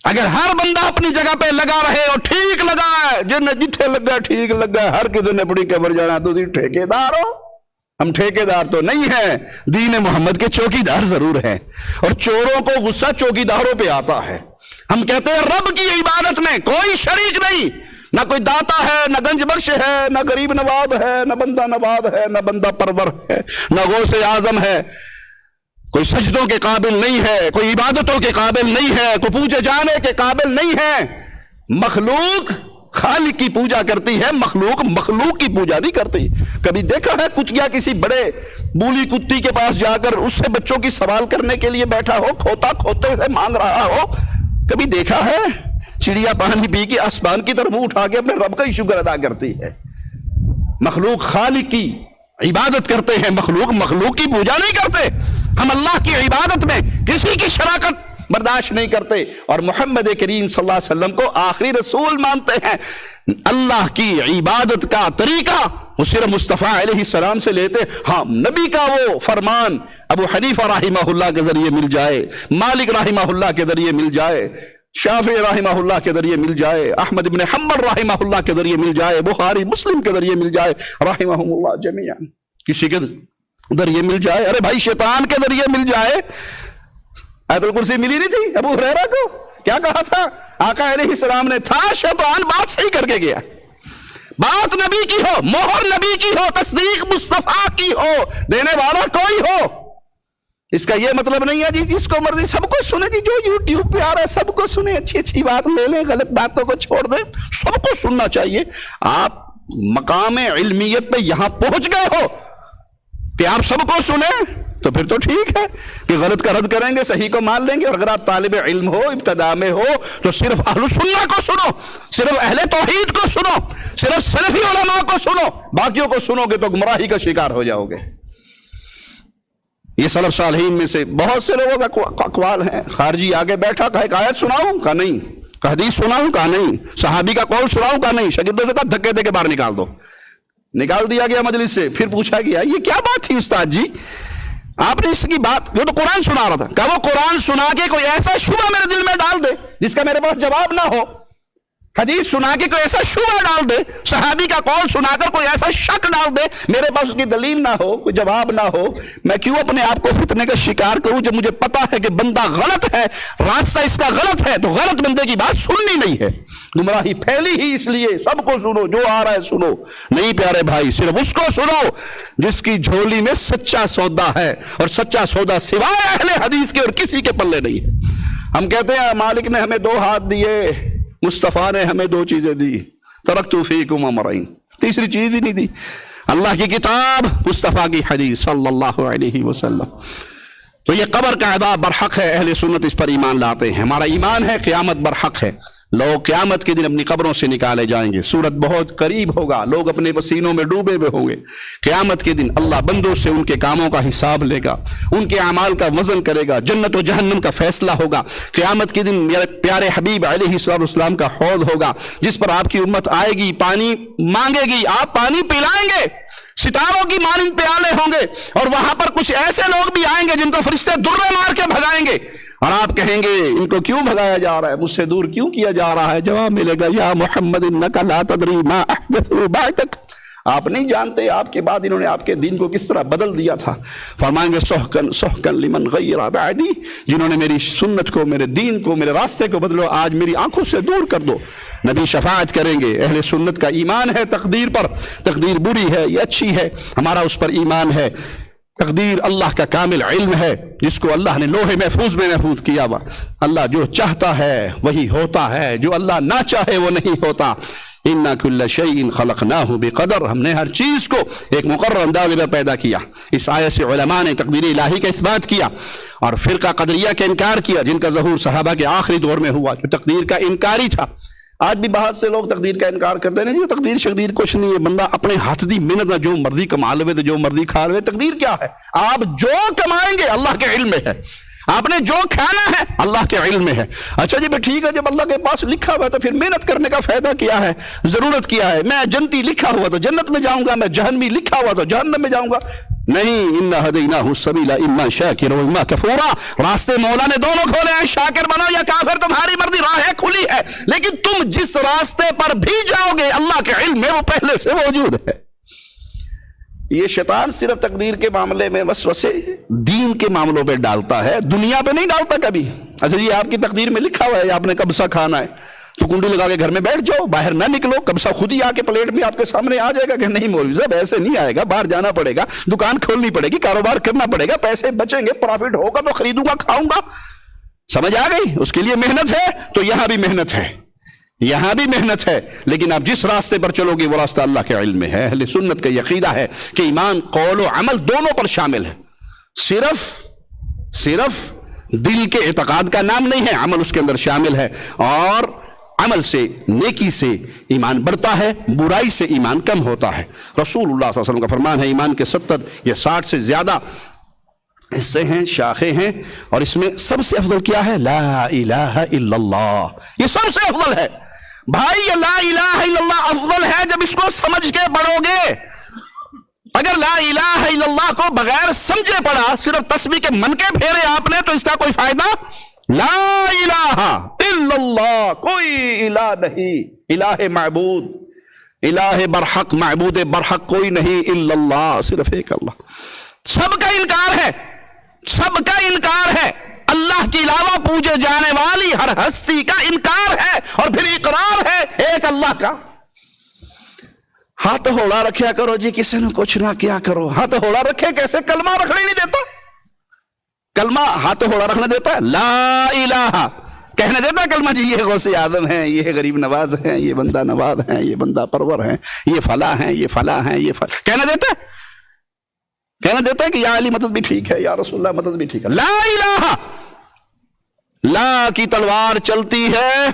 Speaker 2: اگر ہر بندہ اپنی جگہ پہ لگا رہے اور ٹھیک لگا ہے، جن جتھے لگا ٹھیک لگا، ہر کسی نے اپنی قبر جانا، تو ٹھیکیدار ہو؟ ہم ٹھیکیدار تو نہیں ہیں، دین محمد کے چوکیدار ضرور ہیں، اور چوروں کو غصہ چوکیداروں پہ آتا ہے۔ ہم کہتے ہیں رب کی عبادت میں کوئی شریک نہیں، نہ کوئی داتا ہے، نہ گنج بخش ہے، نہ غریب نواز ہے، نہ بندہ نواز ہے، نہ بندہ پرور ہے، نہ غوث اعظم ہے۔ کوئی سجدوں کے قابل نہیں ہے، کوئی عبادتوں کے قابل نہیں ہے، کوئی پوجے جانے کے قابل نہیں ہے۔ مخلوق خالق کی پوجا کرتی ہے، مخلوق مخلوق کی پوجا نہیں کرتی۔ کبھی دیکھا ہے کتیا کسی بڑے بولی کتی کے پاس جا کر اس سے بچوں کی سوال کرنے کے لیے بیٹھا ہو، کھوتا کھوتے سے مانگ رہا ہو؟ کبھی دیکھا ہے؟ چڑیا پانی پی کے آسمان کی طرف منہ اٹھا کے اپنے رب کا ہی شکر ادا کرتی ہے۔ مخلوق خالق کی عبادت کرتے ہیں، مخلوق مخلوق کی پوجا نہیں کرتے۔ ہم اللہ کی عبادت میں کسی کی شراکت برداشت نہیں کرتے، اور محمد کریم صلی اللہ علیہ وسلم کو آخری رسول مانتے ہیں۔ اللہ کی عبادت کا طریقہ وہ صرف مصطفیٰ علیہ السلام سے لیتے۔ ہاں، نبی کا وہ فرمان ابو حنیفہ رحمہ اللہ کے ذریعے مل جائے، مالک رحمہ اللہ کے ذریعے مل جائے، شافعی رحمہ اللہ کے ذریعے مل جائے، احمد بن حنبل رحمہ اللہ کے ذریعے مل جائے، بخاری مسلم کے ذریعے مل جائے، رحمہم اللہ جمیعا، کسی کے ذریعے مل جائے، ارے بھائی شیطان کے ذریعے مل جائے۔ آیت الکرسی ملی نہیں تھی ابو ہریرہ کو؟ کیا کہا تھا آقا علیہ السلام نے؟ تھا شیطان بات صحیح کر کے گیا۔ بات نبی کی ہو، مہر نبی کی ہو، تصدیق مصطفیٰ کی ہو، دینے والا کوئی ہو۔ اس کا یہ مطلب نہیں ہے جی جس کو مرضی سب کو سنے، جی جو یوٹیوب پہ آ رہا ہے سب کو سنے، اچھی اچھی بات لے لیں، غلط باتوں کو چھوڑ دیں، سب کو سننا چاہیے۔ آپ مقام علمیت پہ یہاں پہنچ گئے ہو کہ آپ سب کو سنیں تو پھر تو ٹھیک ہے کہ غلط کا رد کریں گے، صحیح کو مان لیں گے۔ اور اگر آپ طالب علم ہو، ابتدا میں ہو، تو صرف اہل سنہ کو سنو، صرف اہل توحید کو سنو، صرف سلفی علماء کو سنو، باقیوں کو سنو گے تو گمراہی کا شکار ہو جاؤ گے۔ یہ سلف صالحین میں سے بہت سے لوگوں کا اقوال ہیں۔ خارجی آگے بیٹھا، کہا ایک آیت سناؤں؟ کہا نہیں۔ کہا حدیث سناؤں؟ کہا نہیں۔ صحابی کا قول سناؤں؟ کہا نہیں۔ شاگردوں سے کہا دھکے دے کے باہر نکال دو۔ نکال دیا گیا مجلس سے. پھر پوچھا گیا یہ کیا بات تھی استاد جی, آپ نے اس کی بات, وہ تو قرآن سنا رہا تھا, کہا وہ قرآن سنا کے کوئی ایسا شبہ میرے دل میں ڈال دے جس کا میرے پاس جواب نہ ہو, حدیث سنا کے کوئی ایسا شبہ ڈال دے, صحابی کا قول سنا کر کوئی ایسا شک ڈال دے, میرے پاس اس کی دلیل نہ ہو, کوئی جواب نہ ہو, میں کیوں اپنے آپ کو فتنے کا شکار کروں جب مجھے پتا ہے کہ بندہ غلط ہے, راستہ اس کا غلط ہے, تو غلط بندے کی بات سننی نہیں ہے. گمراہی پھیلی ہی اس لیے, سب کو سنو, جو آ رہا ہے سنو. نہیں پیارے بھائی, صرف اس کو سنو جس کی جھولی میں سچا سودا ہے, اور سچا سودا سوائے اہل حدیث کے اور کسی کے پلے نہیں ہے. ہم کہتے ہیں مالک نے ہمیں 2 ہاتھ دیے, مصطفیٰ نے ہمیں 2 چیزیں دی, ترکت فیکم امرین, تیسری چیز ہی نہیں دی, اللہ کی کتاب, مصطفیٰ کی حدیث صلی اللہ علیہ وسلم. تو یہ قبر کا عذاب برحق ہے, اہل سنت اس پر ایمان لاتے ہیں. ہمارا ایمان ہے قیامت برحق ہے, لوگ قیامت کے دن اپنی قبروں سے نکالے جائیں گے, صورت بہت قریب ہوگا, لوگ اپنے پسینوں میں ڈوبے ہوئے ہوں گے. قیامت کے دن اللہ بندوں سے ان کے کاموں کا حساب لے گا, ان کے اعمال کا وزن کرے گا, جنت و جہنم کا فیصلہ ہوگا. قیامت کے دن میرے پیارے حبیب علیہ السلام کا حوض ہوگا جس پر آپ کی امت آئے گی, پانی مانگے گی, آپ پانی پلائیں گے, ستاروں کی مانند پیالے ہوں گے, اور وہاں پر کچھ ایسے لوگ بھی آئیں گے جن کو فرشتے درے مار کے بھگائیں گے, اور آپ کہیں گے ان کو کیوں بھگایا جا رہا ہے, مجھ سے دور کیوں کیا جا رہا ہے؟ جواب ملے گا یا محمد انک لا تدری ما احدثوا بعدک, آپ نہیں جانتے آپ کے بعد انہوں نے آپ کے دین کو کس طرح بدل دیا تھا. فرمائیں گے سحقن سحقن لمن غیر بعدی, جنہوں نے میری سنت کو, میرے دین کو, میرے راستے کو بدلو, آج میری آنکھوں سے دور کر دو. نبی شفاعت کریں گے. اہل سنت کا ایمان ہے تقدیر پر, تقدیر بری ہے یہ اچھی ہے, ہمارا اس پر ایمان ہے. تقدیر اللہ کا کامل علم ہے جس کو اللہ نے لوح محفوظ میں محفوظ کیا ہوا. اللہ جو چاہتا ہے وہی ہوتا ہے, جو اللہ نہ چاہے وہ نہیں ہوتا. اِنَّا كُلَّ شَيْءٍ خَلَقْنَاهُ بِقَدَرٍ, ہم نے ہر چیز کو ایک مقرر انداز میں پیدا کیا. اس آیت سے علماء نے تقدیر الہی کا اثبات کیا اور فرقہ قدریہ کا انکار کیا, جن کا ظہور صحابہ کے آخری دور میں ہوا, جو تقدیر کا انکاری تھا. آج بھی بہت سے لوگ تقدیر کا انکار کرتے ہیں, نہیں تقدیر شقدیر کچھ نہیں ہے, بندہ اپنے ہاتھ دی محنت نہ جو مرضی کما لے تو جو مرضی کھا لے. تقدیر کیا ہے؟ آپ جو کمائیں گے اللہ کے علم میں ہے, آپ نے جو کھانا ہے اللہ کے علم میں ہے. اچھا جی ٹھیک ہے, جب اللہ کے پاس لکھا ہوا ہے تو پھر محنت کرنے کا فائدہ کیا ہے, ضرورت کیا ہے؟ میں جنتی لکھا ہوا تو جنت میں جاؤں گا, میں جہنمی لکھا ہوا تو جہنم میں جاؤں گا. نہیں, اِنَّا هَدَيْنَاهُ السَّبِيلَ إِمَّا شَاكِرًا وَإِمَّا كَفُورًا, راستے مولا نے دونوں کھولے ہیں, شاکر بنو یا کافر, تمہاری مرضی, راہ کھلی ہے. لیکن تم جس راستے پر بھی جاؤ گے اللہ کے علم میں وہ پہلے سے موجود ہے. یہ شیطان صرف تقدیر کے معاملے میں وسوسے دین کے معاملوں پہ ڈالتا ہے, دنیا پہ نہیں ڈالتا کبھی. اچھا جی آپ کی تقدیر میں لکھا ہوا ہے آپ نے کبسہ کھانا ہے, تو کنڈی لگا کے گھر میں بیٹھ جاؤ, باہر نہ نکلو, کبسہ خود ہی آ کے پلیٹ میں آپ کے سامنے آ جائے گا. کہ نہیں مولوی صاحب ایسے نہیں آئے گا, باہر جانا پڑے گا, دکان کھولنی پڑے گی, کاروبار کرنا پڑے گا, پیسے بچیں گے, پروفٹ ہوگا تو خریدوں گا, کھاؤں گا. سمجھ آ گئی؟ اس کے لیے محنت ہے, تو یہاں بھی محنت ہے, یہاں بھی محنت ہے. لیکن آپ جس راستے پر چلو گے وہ راستہ اللہ کے علم میں ہے. اہل سنت کا عقیدہ ہے کہ ایمان قول و عمل دونوں پر شامل ہے, صرف دل کے اعتقاد کا نام نہیں ہے, عمل اس کے اندر شامل ہے. اور عمل سے, نیکی سے ایمان بڑھتا ہے, برائی سے ایمان کم ہوتا ہے. رسول اللہ صلی اللہ علیہ وسلم کا فرمان ہے ایمان کے 70 یا 60 سے زیادہ حصے ہیں, شاخیں ہیں, اور اس میں سب سے افضل کیا ہے؟ لا الہ الا اللہ. یہ سب سے افضل ہے بھائی, یہ لا الہ الا اللہ افضل ہے جب اس کو سمجھ کے پڑھو گے. اگر لا الہ الا اللہ کو بغیر سمجھے پڑھا, صرف تسبیح کے من کے پھیرے آپ نے, تو اس کا کوئی فائدہ. لا الہ الا اللہ, کوئی الہ نہیں, الہ معبود, الہ برحق, معبود برحق کوئی نہیں, الا اللہ, صرف ایک اللہ. سب کا انکار ہے, سب کا انکار ہے. اللہ کے علاوہ پوجے جانے والی ہر ہستی کا انکار ہے, اور پھر اقرار ہے ایک اللہ کا. ہاتھ ہوڑا رکھیا کرو جی, کسی نے کچھ نہ کیا کرو. ہاتھ ہوڑا رکھے کیسے؟ کلمہ رکھنے نہیں دیتا, کلمہ ہاتھ ہوڑا رکھنے دیتا ہے. لا الہ کہنے دیتا ہے کلمہ جی, یہ غوث اعظم ہیں, یہ غریب نواز ہیں, یہ بندہ نواز ہیں, یہ بندہ پرور ہیں, یہ فلاں ہیں, یہ فلاں ہیں, یہ فلاں, کہنے دیتا ہے, کہنا دیتا ہے کہ یا علی مدد بھی ٹھیک ہے, یا رسول اللہ مدد بھی ٹھیک ہے. لا الہ, لا کی تلوار چلتی ہے,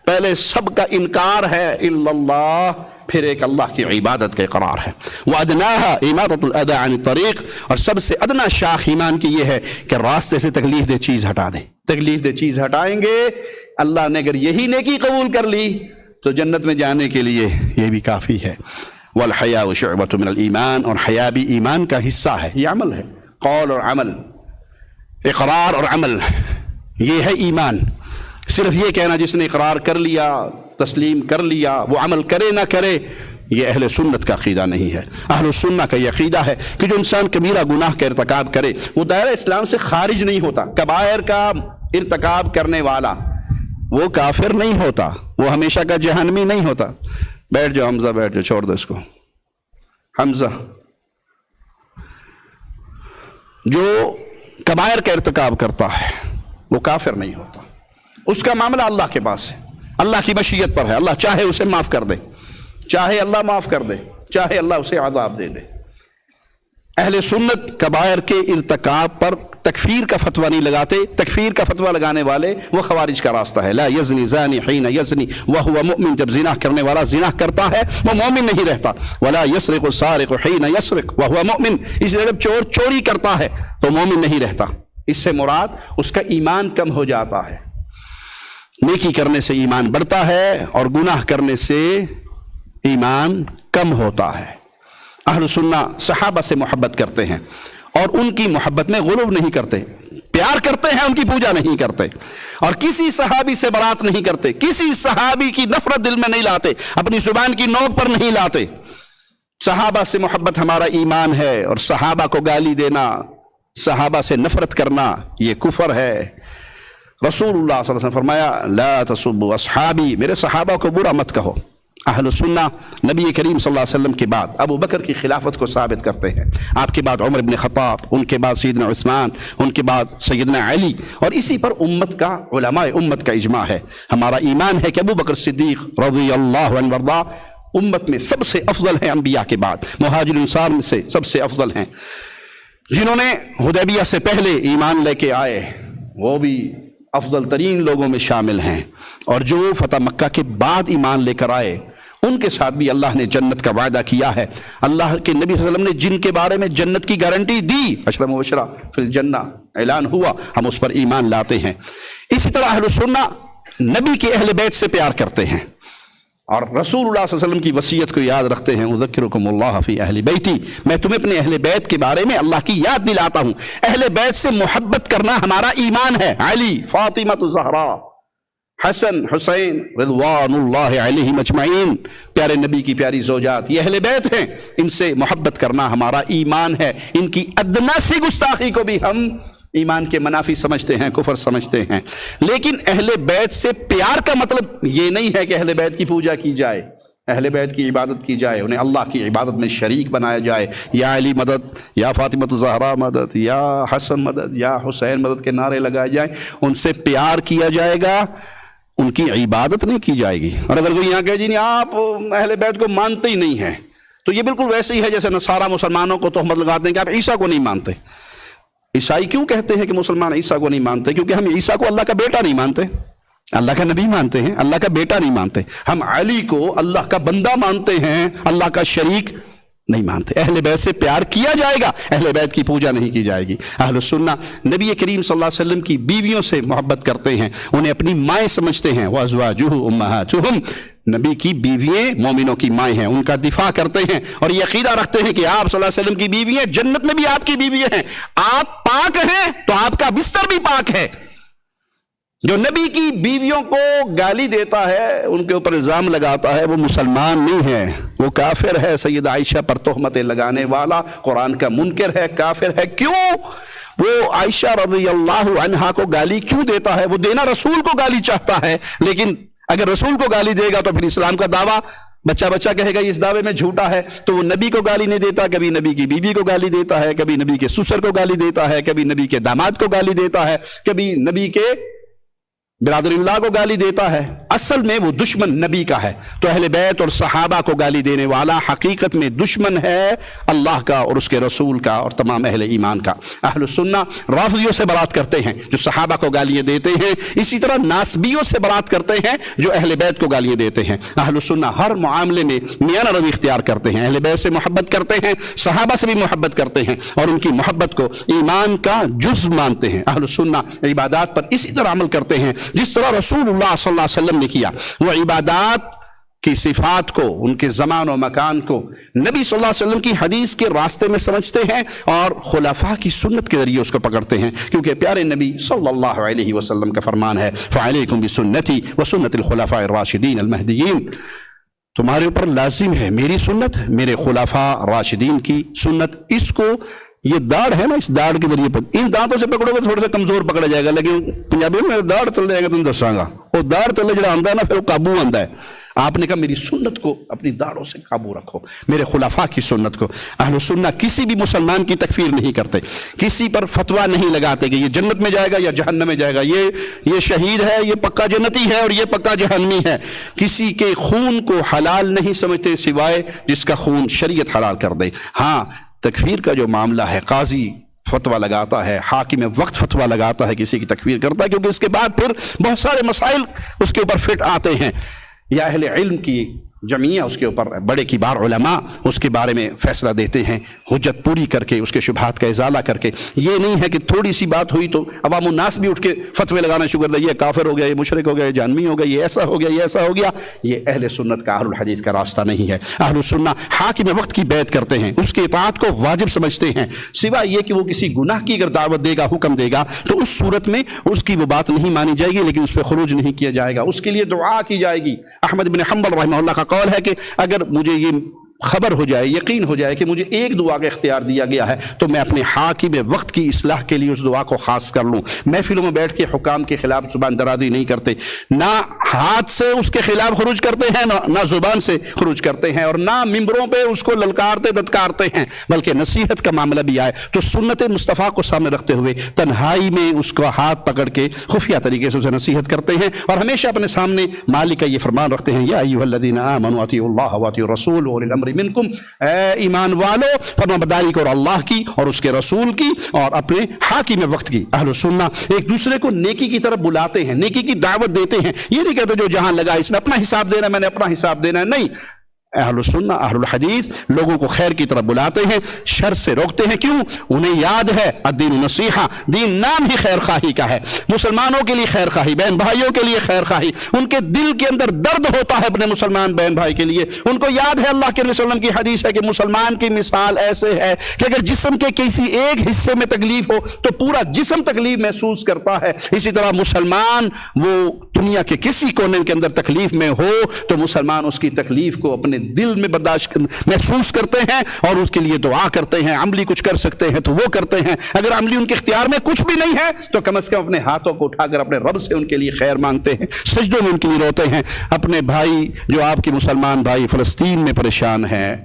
Speaker 2: پہلے سب کا انکار ہے الا اللہ, پھر ایک اللہ کی عبادت کا اقرار ہے. وَأَدْنَاهَا إِمَاطَةُ الْأَذَى عَنِ الطَّرِيقِ, اور سب سے ادنا شاخ ایمان کی یہ ہے کہ راستے سے تکلیف دہ چیز ہٹا دیں. تکلیف دہ چیز ہٹائیں گے, اللہ نے اگر یہی نیکی قبول کر لی تو جنت میں جانے کے لیے یہ بھی کافی ہے. والحیا شعبۃ من الایمان، اور حیا بھی ایمان کا حصہ ہے، یہ عمل ہے، قول اور عمل، اقرار اور عمل، یہ ہے ایمان۔ صرف یہ کہنا جس نے اقرار کر لیا، تسلیم کر لیا، وہ عمل کرے نہ کرے، یہ اہل سنت کا عقیدہ نہیں ہے۔ اہل سنت کا یہ عقیدہ ہے کہ جو انسان کبیرہ گناہ کا ارتکاب کرے وہ دائرہ اسلام سے خارج نہیں ہوتا، کبائر کا ارتکاب کرنے والا وہ کافر نہیں ہوتا، وہ ہمیشہ کا جہنمی نہیں ہوتا۔ بیٹھ جاؤ حمزہ، بیٹھ جاؤ، چھوڑ دو اس کو۔ حمزہ جو کبائر کا ارتکاب کرتا ہے وہ کافر نہیں ہوتا، اس کا معاملہ اللہ کے پاس ہے، اللہ کی مشیت پر ہے، اللہ چاہے اسے معاف کر دے، چاہے اللہ معاف کر دے، چاہے اللہ اسے عذاب دے دے۔ اہل سنت کبائر کے ارتکاب پر تکفیر کا فتویٰ نہیں لگاتے، تکفیر کا فتویٰ لگانے والے وہ خوارج کا راستہ ہے۔ لا یزنی زانی حین یزنی وہو مؤمن، جب زنا کرنے والا زنا کرتا ہے وہ مومن نہیں رہتا۔ ولا یسرق السارق حین یسرق وہو مؤمن، اس لیے جب چور چوری کرتا ہے تو مومن نہیں رہتا۔ اس سے مراد اس کا ایمان کم ہو جاتا ہے۔ نیکی کرنے سے ایمان بڑھتا ہے اور گناہ کرنے سے ایمان کم ہوتا ہے۔ اہل سنت صحابہ سے محبت کرتے ہیں اور ان کی محبت میں غلو نہیں کرتے، پیار کرتے ہیں، ان کی پوجا نہیں کرتے، اور کسی صحابی سے برات نہیں کرتے، کسی صحابی کی نفرت دل میں نہیں لاتے، اپنی زبان کی نوک پر نہیں لاتے۔ صحابہ سے محبت ہمارا ایمان ہے، اور صحابہ کو گالی دینا، صحابہ سے نفرت کرنا یہ کفر ہے۔ رسول اللہ صلی اللہ علیہ وسلم فرمایا لا تسبوا اصحابی، میرے صحابہ کو برا مت کہو۔ اہل سنت نبی کریم صلی اللہ علیہ وسلم کے بعد ابو بکر کی خلافت کو ثابت کرتے ہیں، آپ کے بعد عمر بن خطاب، ان کے بعد سیدنا عثمان، ان کے بعد سیدنا علی، اور اسی پر امت کا، علماء امت کا اجماع ہے۔ ہمارا ایمان ہے کہ ابو بکر صدیق رضی اللہ عنہ وارضا امت میں سب سے افضل ہیں، انبیاء کے بعد مہاجر انصار میں سے سب سے افضل ہیں، جنہوں نے حدیبیہ سے پہلے ایمان لے کے آئے، وہ بھی افضل ترین لوگوں میں شامل ہیں، اور جو فتح مکہ کے بعد ایمان لے کر آئے ان کے ساتھ بھی اللہ نے جنت کا وعدہ کیا ہے۔ اللہ کے نبی صلی اللہ علیہ وسلم نے جن کے بارے میں جنت کی گارنٹی دی، عشرہ مبشرہ فی الجنہ اعلان ہوا، ہم اس پر ایمان لاتے ہیں۔ اسی طرح اہل سنت نبی کے اہل بیت سے پیار کرتے ہیں اور رسول اللہ صلی اللہ علیہ وسلم کی وصیت کو یاد رکھتے ہیں، اذکرکم اللہ فی اہل بیتی، میں تمہیں اپنے اہل بیت کے بارے میں اللہ کی یاد دلاتا ہوں۔ اہل بیت سے محبت کرنا ہمارا ایمان ہے۔ علی، فاطمہ زہرا، حسن، حسین رضوان اللہ علیہم اجمعین، پیارے نبی کی پیاری زوجات، یہ اہل بیت ہیں، ان سے محبت کرنا ہمارا ایمان ہے۔ ان کی ادنا سی گستاخی کو بھی ہم ایمان کے منافی سمجھتے ہیں، کفر سمجھتے ہیں۔ لیکن اہل بیت سے پیار کا مطلب یہ نہیں ہے کہ اہل بیت کی پوجا کی جائے، اہل بیت کی عبادت کی جائے، انہیں اللہ کی عبادت میں شریک بنایا جائے، یا علی مدد، یا فاطمہ زہرا مدد، یا حسن مدد، یا حسین مدد کے نعرے لگائے جائیں، ان سے پیار کیا جائے گا، ان کی عبادت نہیں کی جائے گی۔ اور اگر کوئی یہاں کہے جی نہیں آپ اہل بیت کو مانتے ہی نہیں ہیں، تو یہ بالکل ویسے ہی ہے جیسے نصارہ مسلمانوں کو تہمت لگاتے ہیں کہ آپ عیسیٰ کو نہیں مانتے۔ عیسائی کیوں کہتے ہیں کہ مسلمان عیسیٰ کو نہیں مانتے؟ کیونکہ ہم عیسیٰ کو اللہ کا بیٹا نہیں مانتے، اللہ کا نبی مانتے ہیں، اللہ کا بیٹا نہیں مانتے۔ ہم علی کو اللہ کا بندہ مانتے ہیں، اللہ کا شریک نہیں مانتے۔ اہل بیت سے پیار کیا جائے گا، اہل بیت کی پوجا نہیں کی جائے گی۔ اہل سنت نبی کریم صلی اللہ علیہ وسلم کی بیویوں سے محبت کرتے ہیں، انہیں اپنی مائیں سمجھتے ہیں۔ وَأَزْوَاجُهُ أُمَّهَاتُهُم، نبی کی بیوییں مومنوں کی مائیں ہیں، ان کا دفاع کرتے ہیں اور یہ عقیدہ رکھتے ہیں کہ آپ صلی اللہ علیہ وسلم کی بیوییں جنت میں بھی آپ کی بیوییں ہیں۔ آپ پاک ہیں تو آپ کا بستر بھی پاک ہے۔ جو نبی کی بیویوں کو گالی دیتا ہے، ان کے اوپر الزام لگاتا ہے، وہ مسلمان نہیں ہے، وہ کافر ہے۔ سیدہ عائشہ پر تہمتیں لگانے والا قرآن کا منکر ہے، کافر ہے۔ کیوں؟ وہ عائشہ رضی اللہ عنہا کو گالی کیوں دیتا ہے؟ وہ دینا رسول کو گالی چاہتا ہے، لیکن اگر رسول کو گالی دے گا تو پھر اسلام کا دعویٰ بچہ کہے گا اس دعوے میں جھوٹا ہے۔ تو وہ نبی کو گالی نہیں دیتا، کبھی نبی کی بیوی کو گالی دیتا ہے، کبھی نبی کے سسر کو گالی دیتا ہے، کبھی نبی کے داماد کو گالی دیتا ہے، کبھی نبی کے برادر اللہ کو گالی دیتا ہے۔ اصل میں وہ دشمن نبی کا ہے۔ تو اہل بیت اور صحابہ کو گالی دینے والا حقیقت میں دشمن ہے اللہ کا اور اس کے رسول کا اور تمام اہل ایمان کا۔ اہل سنت رافضیوں سے برات کرتے ہیں جو صحابہ کو گالیاں دیتے ہیں، اسی طرح ناسبیوں سے برات کرتے ہیں جو اہل بیت کو گالیاں دیتے ہیں۔ اہل سنت ہر معاملے میں میانہ روی اختیار کرتے ہیں، اہل بیت سے محبت کرتے ہیں، صحابہ سے بھی محبت کرتے ہیں اور ان کی محبت کو ایمان کا جزء مانتے ہیں۔ اہل سنت عبادات پر اسی طرح عمل کرتے ہیں جس طرح رسول اللہ صلی اللہ علیہ وسلم نے کیا۔ وہ عبادات کی صفات کو، ان کے زمان و مکان کو نبی صلی اللہ علیہ وسلم کی حدیث کے راستے میں سمجھتے ہیں اور خلفاء کی سنت کے ذریعے اس کو پکڑتے ہیں، کیونکہ پیارے نبی صلی اللہ علیہ وسلم کا فرمان ہے فعلیکم بسنتی وسنت الخلفاء الراشدین المہدیین، تمہارے اوپر لازم ہے میری سنت، میرے خلفاء راشدین کی سنت۔ اس کو یہ داڑھ ہے نا، اس داڑھ کے ذریعے ان دانتوں سے پکڑو گے تھوڑا سا کمزور پکڑا جائے گا، لیکن پنجابی میں داڑھ چل جائے گا تم دساں گا، وہ داڑھ چلے جڑا آندا ہے نا پھر وہ قابو آندا ہے۔ آپ نے کہا میری سنت کو اپنی داڑھوں سے قابو رکھو، میرے خلفاء کی سنت کو۔ اہل سنہ کسی بھی مسلمان کی تکفیر نہیں کرتے، کسی پر فتویٰ نہیں لگاتے کہ یہ جنت میں جائے گا یا جہنم میں جائے گا، یہ شہید ہے، یہ پکا جنتی ہے اور یہ پکا جہنمی ہے۔ کسی کے خون کو حلال نہیں سمجھتے سوائے جس کا خون شریعت حلال کر دے۔ ہاں تکفیر کا جو معاملہ ہے، قاضی فتویٰ لگاتا ہے، حاکم وقت فتویٰ لگاتا ہے، کسی کی تکفیر کرتا ہے، کیونکہ اس کے بعد پھر بہت سارے مسائل اس کے اوپر فٹ آتے ہیں، یا اہل علم کی جمعیہ اس کے اوپر، بڑے کبار علماء اس کے بارے میں فیصلہ دیتے ہیں، حجت پوری کر کے، اس کے شبہات کا ازالہ کر کے۔ یہ نہیں ہے کہ تھوڑی سی بات ہوئی تو عوام الناس بھی اٹھ کے فتوے لگانا شروع کر دیں، یہ کافر ہو گیا، یہ مشرک ہو گیا، یہ جہنمی ہو گیا، یہ ایسا ہو گیا، یہ ایسا ہو گیا۔ یہ اہل سنت کا، اہل الحدیث کا راستہ نہیں ہے۔ اہل السنہ حاکم وقت کی بیعت کرتے ہیں، اس کے اطاعت کو واجب سمجھتے ہیں، سوائے یہ کہ وہ کسی گناہ کی اگر دعوت دے گا، حکم دے گا، تو اس صورت میں اس کی وہ بات نہیں مانی جائے گی، لیکن اس پہ خروج نہیں کیا جائے گا، اس کے لیے دعا کی جائے گی۔ احمد بن حنبل رحمہ اللہ کا قول ہے کہ اگر مجھے یہ خبر ہو جائے، یقین ہو جائے کہ مجھے ایک دعا کا اختیار دیا گیا ہے تو میں اپنے حاکم وقت کی اصلاح کے لیے اس دعا کو خاص کر لوں۔ محفلوں میں بیٹھ کے حکام کے خلاف زبان درازی نہیں کرتے، نہ ہاتھ سے اس کے خلاف خروج کرتے ہیں، نہ زبان سے خروج کرتے ہیں، اور نہ ممبروں پہ اس کو للکارتے دتکارتے ہیں، بلکہ نصیحت کا معاملہ بھی آئے تو سنت مصطفیٰ کو سامنے رکھتے ہوئے تنہائی میں اس کو ہاتھ پکڑ کے خفیہ طریقے سے اسے نصیحت کرتے ہیں، اور ہمیشہ اپنے سامنے مالک کا یہ فرمان رکھتے ہیں یا ایھا الذین آمنوا اطیعوا اللہ واطیعوا الرسول واولی الامر منکم، اے ایمان والو فرما برداری کرو اللہ کی اور اس کے رسول کی اور اپنے حاکم وقت کی۔ اہل سنہ ایک دوسرے کو نیکی کی طرف بلاتے ہیں، نیکی کی دعوت دیتے ہیں، یہ نہیں کہتے جو جہاں لگا اس نے اپنا حساب دینا، میں نے اپنا حساب دینا، نہیں۔ اہل السنہ اہل الحدیث لوگوں کو خیر کی طرف بلاتے ہیں، شر سے روکتے ہیں۔ کیوں؟ انہیں یاد ہے الدین نصیحہ، دین نام ہی خیر خواہی کا ہے، مسلمانوں کے لیے خیر خواہی، بہن بھائیوں کے لیے خیر خواہی۔ ان کے دل کے اندر درد ہوتا ہے اپنے مسلمان بہن بھائی کے لیے، ان کو یاد ہے اللہ کے نبی صلی اللہ علیہ وسلم کی حدیث ہے کہ مسلمان کی مثال ایسے ہے کہ اگر جسم کے کسی ایک حصے میں تکلیف ہو تو پورا جسم تکلیف محسوس کرتا ہے۔ اسی طرح مسلمان وہ دنیا کے کسی کونے کے اندر تکلیف میں ہو تو مسلمان اس کی تکلیف کو اپنے دل میں برداشت محسوس کرتے ہیں اور اس کے لیے دعا کرتے ہیں، عملی کچھ کر سکتے ہیں تو وہ کرتے ہیں، اگر عملی ان کے اختیار میں کچھ بھی نہیں ہے تو کم از کم اپنے ہاتھوں کو اٹھا کر اپنے رب سے ان کے لیے خیر مانگتے ہیں، سجدوں میں ان کے لیے روتے ہیں۔ اپنے بھائی جو آپ کے مسلمان بھائی فلسطین میں پریشان ہیں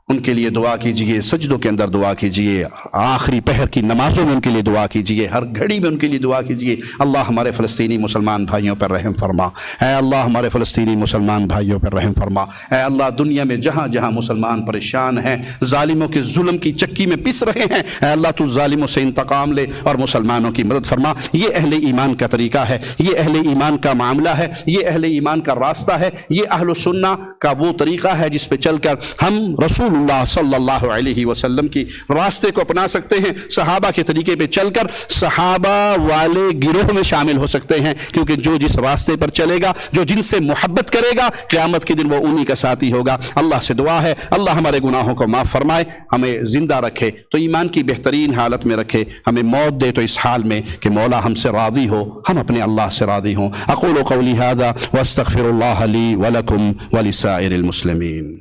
Speaker 2: ان کے لیے دعا کیجئے، سجدوں کے اندر دعا کیجئے، آخری پہر کی نمازوں میں ان کے لیے دعا کیجئے، ہر گھڑی میں ان کے لیے دعا کیجئے۔ اللہ ہمارے فلسطینی مسلمان بھائیوں پر رحم فرما، اے اللہ ہمارے فلسطینی مسلمان بھائیوں پر رحم فرما، اے اللہ دنیا میں جہاں جہاں مسلمان پریشان ہیں، ظالموں کے ظلم کی چکی میں پس رہے ہیں، اے اللہ تو ظالموں سے انتقام لے اور مسلمانوں کی مدد فرما۔ یہ اہل ایمان کا طریقہ ہے، یہ اہل ایمان کا معاملہ ہے، یہ اہل ایمان کا راستہ ہے، یہ اہل سنہ کا وہ طریقہ ہے جس پہ چل کر ہم رسول اللہ صلی اللہ علیہ وسلم کی راستے کو اپنا سکتے ہیں، صحابہ کے طریقے پہ چل کر صحابہ والے گروہ میں شامل ہو سکتے ہیں، کیونکہ جو جس راستے پر چلے گا، جو جن سے محبت کرے گا، قیامت کے دن وہ انہی کا ساتھی ہوگا۔ اللہ سے دعا ہے اللہ ہمارے گناہوں کو معاف فرمائے، ہمیں زندہ رکھے تو ایمان کی بہترین حالت میں رکھے، ہمیں موت دے تو اس حال میں کہ مولا ہم سے راضی ہو، ہم اپنے اللہ سے راضی ہوں۔ اقول قولی ھذا واستغفر اللہ لی ولکم ولسائر المسلمین۔